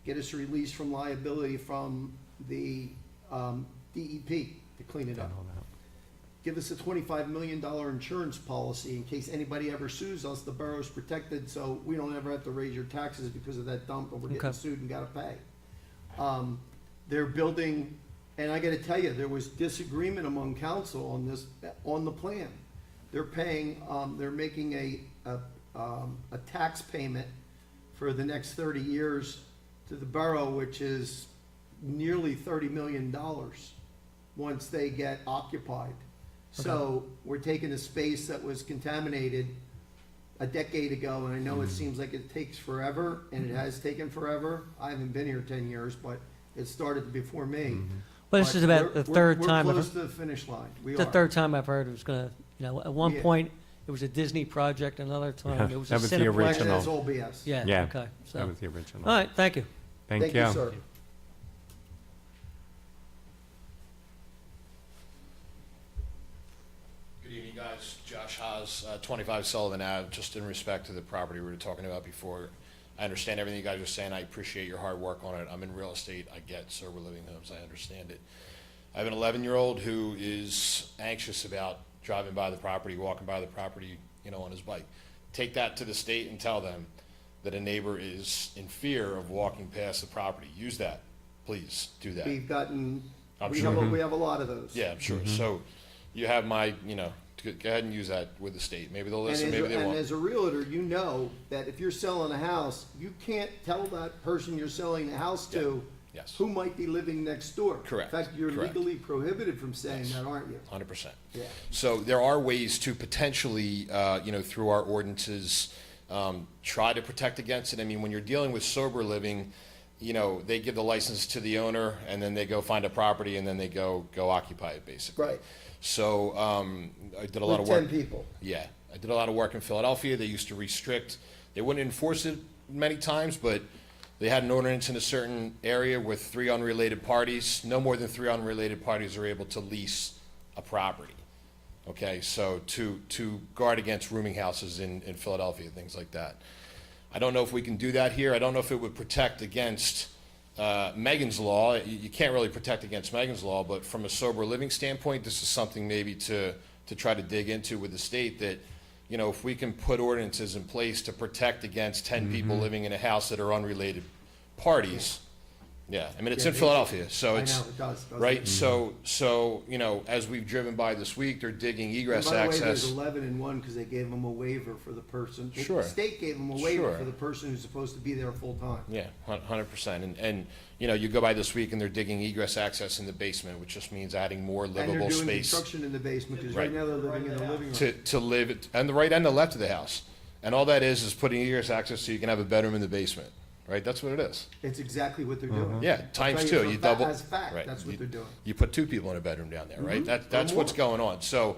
Get us released from liability from the DEP to clean it up. Give us a $25 million insurance policy in case anybody ever sues us, the borough's protected, so we don't ever have to raise your taxes because of that dump, and we're getting Okay. sued and gotta pay. They're building, and I gotta tell you, there was disagreement among council on this, on the plan. They're paying, they're making a tax payment for the next 30 years to the borough, which is nearly $30 million once they get occupied. So we're taking a space that was contaminated a decade ago, and I know it seems like it takes forever, and it has taken forever. I haven't been here 10 years, but it started before me. well, this is about we're- the third time. We're I've- close to the finish line. We It's the are. third time I've heard it was gonna, at one Yeah. point, it was a Disney project, another time it was a That was the Cineplex. original. That's all BS. Yeah, Yeah, okay, so, That was the original. all right, thank you. Thank you. sir. Good evening, guys. Josh Haas, 25 Sullivan Ave. Just in respect to the property we were talking about before, I understand everything you guys are saying. I appreciate your hard work on it. I'm in real estate. I get sober living homes. I understand it. I have an 11-year-old who is anxious about driving by the property, walking by the property, on his bike. Take that to the state and tell them that a neighbor is in fear of walking past the property. Use that. Please do that. We've gotten, I'm we sure. have, we have a lot of those. Yeah, I'm sure. So you have my, go ahead and use that with the state. Maybe they'll And listen, as, maybe they and won't. as a realtor, you know that if you're selling a house, you can't tell that person you're selling the house to Yes, who might be living next door. Correct, In fact, you're correct. legally prohibited from saying Yes. that, aren't you? 100%. Yeah. So there are ways to potentially, through our ordinances, try to protect against it. I mean, when you're dealing with sober living, they give the license to the owner, and then they go find a property, and then they go occupy it, basically. Right. So I did a lot With of work. 10 people. Yeah, I did a lot of work in Philadelphia. They used to restrict. They wouldn't enforce it many times, but they had an ordinance in a certain area with 3 unrelated parties. No more than 3 unrelated parties are able to lease a property. Okay, so to guard against rooming houses in Philadelphia, things like that. I don't know if we can do that here. I don't know if it would protect against Megan's Law. You can't really protect against Megan's Law, but from a sober living standpoint, this is something maybe to try to dig into with the state that, if we can put ordinances in place to protect against 10 people living in a house that are unrelated parties, Yeah, I mean, it's Yeah, in they- Philadelphia, so I it's, know, it does, doesn't right? it? So, you know, as we've driven by this week, they're digging egress And by the way, access. there's 11 in one because they gave them a waiver for the person. The Sure. state gave them a waiver Sure. for the person who's supposed to be there full time. Yeah, 100%. And, you know, you go by this week and they're digging egress access in the basement, which just means adding more And they're livable doing space construction in the basement because right Right. now they're living in the living room. to live, and the right and the left of the house. And all that is putting egress access so you can have a bedroom in the basement, right? That's what it is. It's exactly what they're doing. Yeah, I'll times tell two, for you a fa- double. As fact, right, that's what you- they're doing. You put 2 people in a bedroom down there, right? Mhm. That's Or what's more. going on. So,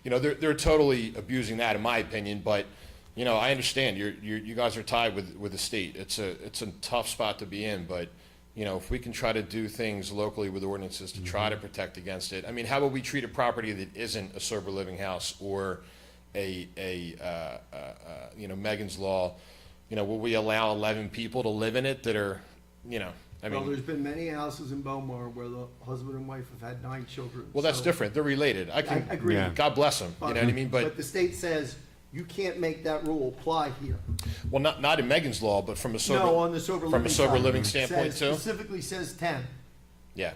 you know, they're totally abusing that, in my opinion, but, you know, I understand, you guys are tied with the state. It's a tough spot to be in, but, you know, if we can try to do things locally with ordinances to try to protect against it. I mean, how would we treat a property that isn't a sober living house or you know, Megan's Law? You know, will we allow 11 people to live in it that are, you know, I Well, mean, there's been many houses in Bellmawr where the husband and wife have had 9 children. well, that's So- different. They're related. I can, I agree. Yeah. God bless them, you know what I mean? But the state says you can't make that rule apply here. Well, not in Megan's Law, but from a sober. No, on the sober living From a sober side. living It standpoint says- too? Specifically says 10. Yeah,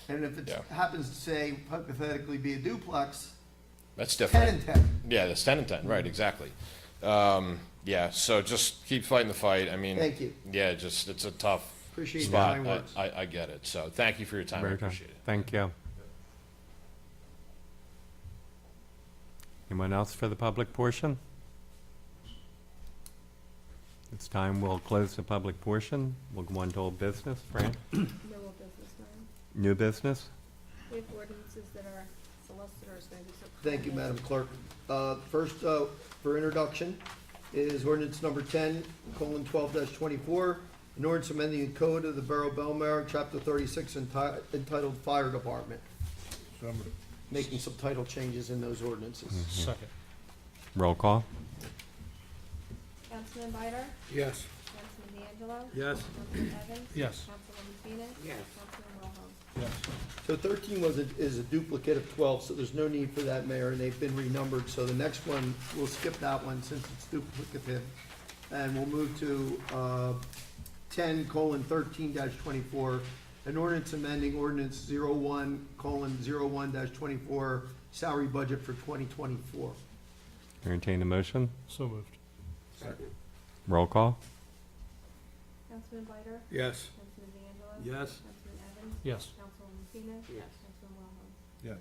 And if it Yeah. happens to say hypothetically be a duplex, that's 10 different. and 10. Yeah, that's 10 and 10, right, exactly. Yeah, so just keep fighting the fight. I mean. Thank you. Yeah, just, it's a tough Appreciate your spot. kind words. I get it. So thank you for your time. I Very good. appreciate it. Thank you. Anyone else for the public portion? It's time we'll close the public portion. We'll go on to old business. Fran? No old business, Madam. New business? We have ordinances that our solicitor is going to be so. Thank you, Madam Clerk. First, for introduction, is ordinance number 10:12-24, an ordinance amending the code of the Borough of Bellmawr, Chapter 36, entitled Fire Department, So moved. making some title changes in those ordinances. Second. Roll call? Councilman Bider? Yes. Councilman D'Angelo? Yes. Councilman Evans? Yes. Councilwoman Finn? Yes. Councilman Wilhelm? Yes. So 13 is a duplicate of 12, so there's no need for that, Mayor, and they've been renumbered. So the next one, we'll skip that one since it's duplicative. And we'll move to 10:13-24, an ordinance amending ordinance 01:01-24, salary budget for 2024. Entertain a motion? So moved. Roll call? Councilman Bider? Yes. Councilman D'Angelo? Yes. Councilman Evans? Yes. Councilwoman Finn? Yes. Councilman Wilhelm? Yes.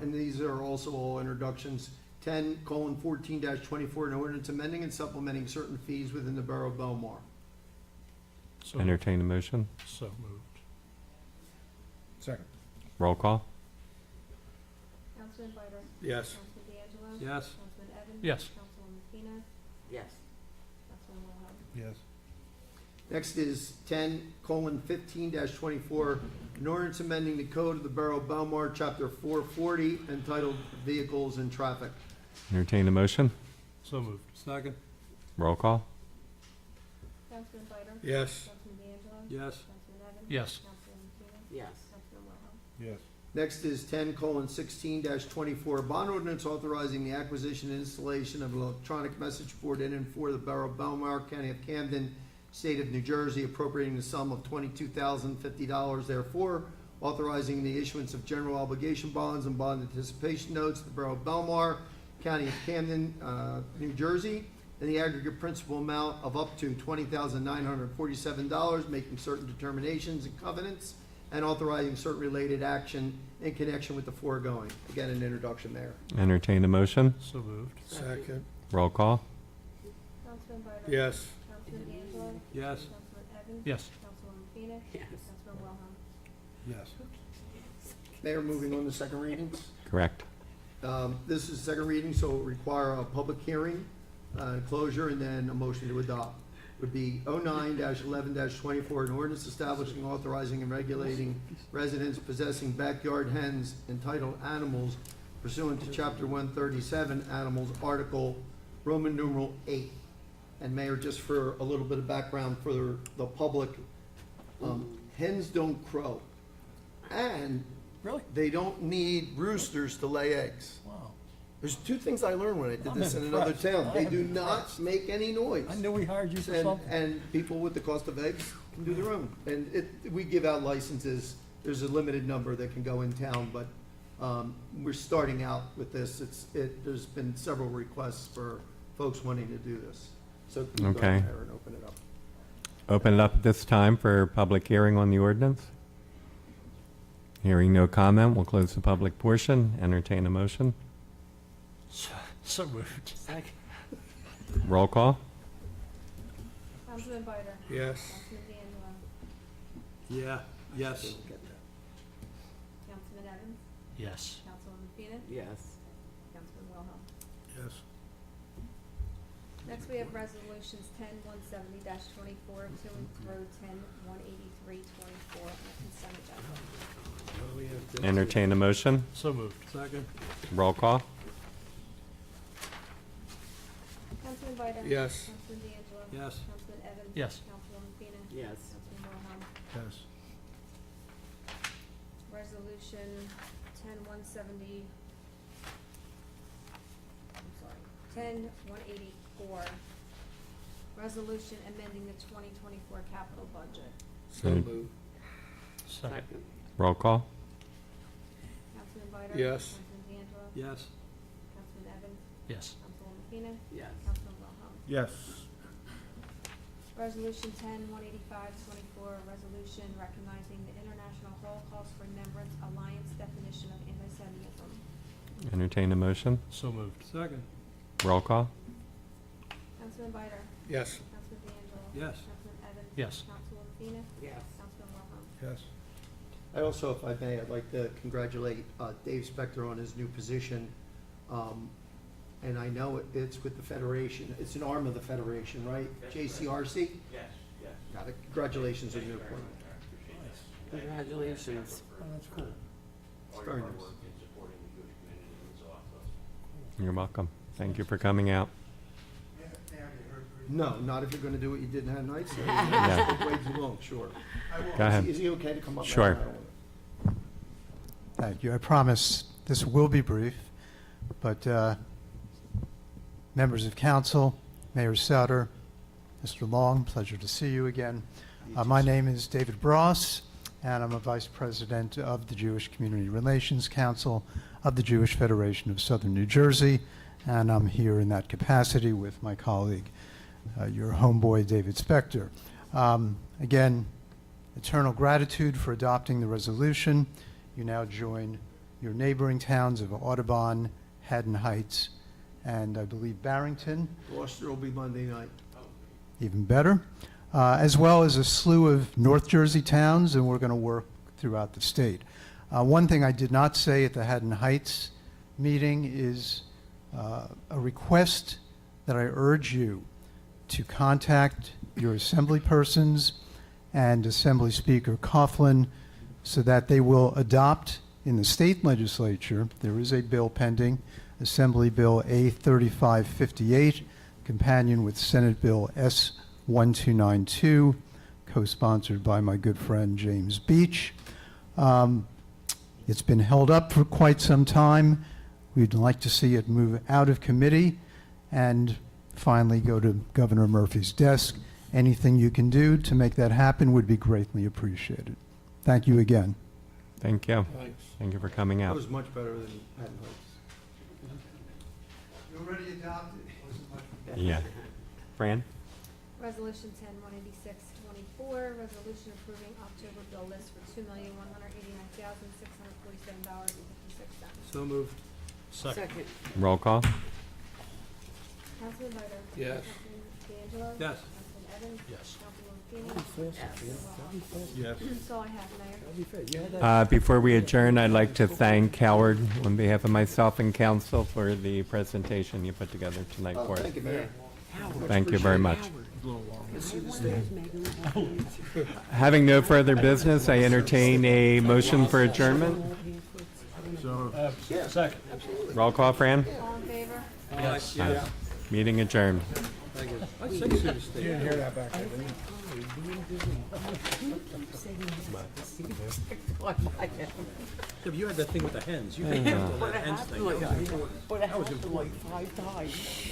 And these are also all introductions. 10:14-24, an ordinance amending and supplementing certain fees within the Borough of Bellmawr. So, Entertain a motion? so moved. Second. Roll call? Councilman Bider? Yes. Councilman D'Angelo? Yes. Councilman Evans? Yes. Councilwoman Finn? Yes. Councilman Wilhelm? Yes. Next is 10:15-24, an ordinance amending the code of the Borough of Bellmawr, Chapter 440, entitled Vehicles and Traffic. Entertain a motion? So moved. Second? Roll call? Councilman Bider? Yes. Councilman D'Angelo? Yes. Councilman Evans? Yes. Councilwoman Finn? Yes. Councilman Wilhelm? Yes. Next is 10:16-24, bond ordinance authorizing the acquisition and installation of an electronic message board in and for the Borough of Bellmawr, County of Camden, State of New Jersey, appropriating the sum of $22,050 therefore, authorizing the issuance of general obligation bonds and bond anticipation notes, the Borough of Bellmawr, County of Camden, New Jersey, in the aggregate principal amount of up to $20,947, making certain determinations and covenants, and authorizing certain related action in connection with the foregoing. Again, an introduction there. Entertain a motion? So moved. Second? Roll call? Councilman Bider? Yes. Councilman D'Angelo? Yes. Councilman Evans? Yes. Councilwoman Finn? Yes. Councilman Wilhelm? Yes. Mayor, moving on to second readings. Correct. This is second reading, so it will require a public hearing, closure, and then a motion to adopt. Would be 09-11-24, an ordinance establishing, authorizing, and regulating residents possessing backyard hens entitled animals pursuant to Chapter 137, Animals, Article Roman numeral 8. And Mayor, just for a little bit of background for the public, hens don't crow. And Really? they don't need roosters to lay eggs. Wow. There's 2 things I learned when I did I'm this in another impressed. town. They I am do not impressed. make any noise. I knew we hired you for And, something. and people with the cost of eggs can do their own. And we give out licenses, there's a limited number that can go in town, but we're starting out with this. There's been several requests for folks wanting to do this. So can you go Okay. ahead, Mayor, and open it up? Open it up at this time for public hearing on the ordinance. Hearing no comment, we'll close the public portion. Entertain a motion. So moved. Roll call. Councilman Bider. Yes. Councilman D'Angelo. Yeah, yes. Councilman Evans. Yes. Councilwoman Fina. Yes. Councilman Wilhelm. Yes. Next, we have resolutions 10-170-24 to and through 10-183-24 on the consent agenda. Entertain a motion. So moved. Second? Roll call. Councilman Bider. Yes. Councilman D'Angelo. Yes. Councilman Evans. Yes. Councilwoman Fina. Yes. Councilman Wilhelm. Yes. Resolution 10-170. I'm sorry, 10-184. Resolution amending the 2024 capital budget. So Mm. moved. Second. Roll call. Councilman Bider. Yes. Councilman D'Angelo. Yes. Councilman Evans. Yes. Councilwoman Fina. Yes. Councilman Wilhelm. Yes. Resolution 10-185-24, resolution recognizing the International Holocaust Remembrance Alliance definition of anti-Semitism. Entertain a motion. So moved. Second? Roll call. Councilman Bider. Yes. Councilman D'Angelo. Yes. Councilman Evans. Yes. Councilwoman Fina. Yes. Councilman Wilhelm. Yes. I also, if I may, I'd like to congratulate Dave Spector on his new position. And I know it's with the Federation, it's an arm of the Federation, right? JCRC? Yes, yes. Got it. Congratulations on your appointment. Congratulations. Oh, that's cool. It's very nice. You're welcome. Thank you for coming out. No, not if you're gonna do what you did in Haddon Heights. Yeah. Way too long, sure. Go ahead. Is he okay to come up? Sure. I don't wanna- Thank you. I promise this will be brief, but members of council, Mayor Souter, Mr. Long, pleasure to see you again. My name is David Bross, and I'm a vice president of the Jewish Community Relations Council of the Jewish Federation of Southern New Jersey, and I'm here in that capacity with my colleague, your homeboy, David Spector. Again, eternal gratitude for adopting the resolution. You now join your neighboring towns of Audubon, Haddon Heights, and I believe Barrington, Gloucester will be Monday night. even better, as well as a slew of North Jersey towns, and we're going to work throughout the state. One thing I did not say at the Haddon Heights meeting is a request that I urge you to contact your assembly persons and Assembly Speaker Coughlin so that they will adopt in the state legislature, there is a bill pending, Assembly Bill A3558, companion with Senate Bill S1292, co-sponsored by my good friend James Beach. It's been held up for quite some time. We'd like to see it move out of committee and finally go to Governor Murphy's desk. Anything you can do to make that happen would be greatly appreciated. Thank you again. Thank you. Thanks. Thank you for coming That out. was much better than Haddon Heights. You already adopted. Yeah. Fran? Resolution 10-186-24, resolution approving October bill list for $2,189,647.56. So moved. Second. Roll call. Councilman Bider. Yes. Councilman D'Angelo. Yes. Councilman Evans. Yes. Councilwoman Fina. Councilman Wilhelm. Yes. That's all I have, Mayor. Before we adjourn, I'd like to thank Howard on behalf of myself and council for the presentation you put together tonight for us. Thank you, Mayor. Thank you very much. A little long. Having no further business, I entertain a motion for adjournment. So, Second. Roll call, Fran? All in favor? Yes. Meeting adjourned. Thank you. I said you should stay. you didn't hear that back there, did you? Yeah, but you had that thing with the hens. You had that hens thing. But it happened like 5 times.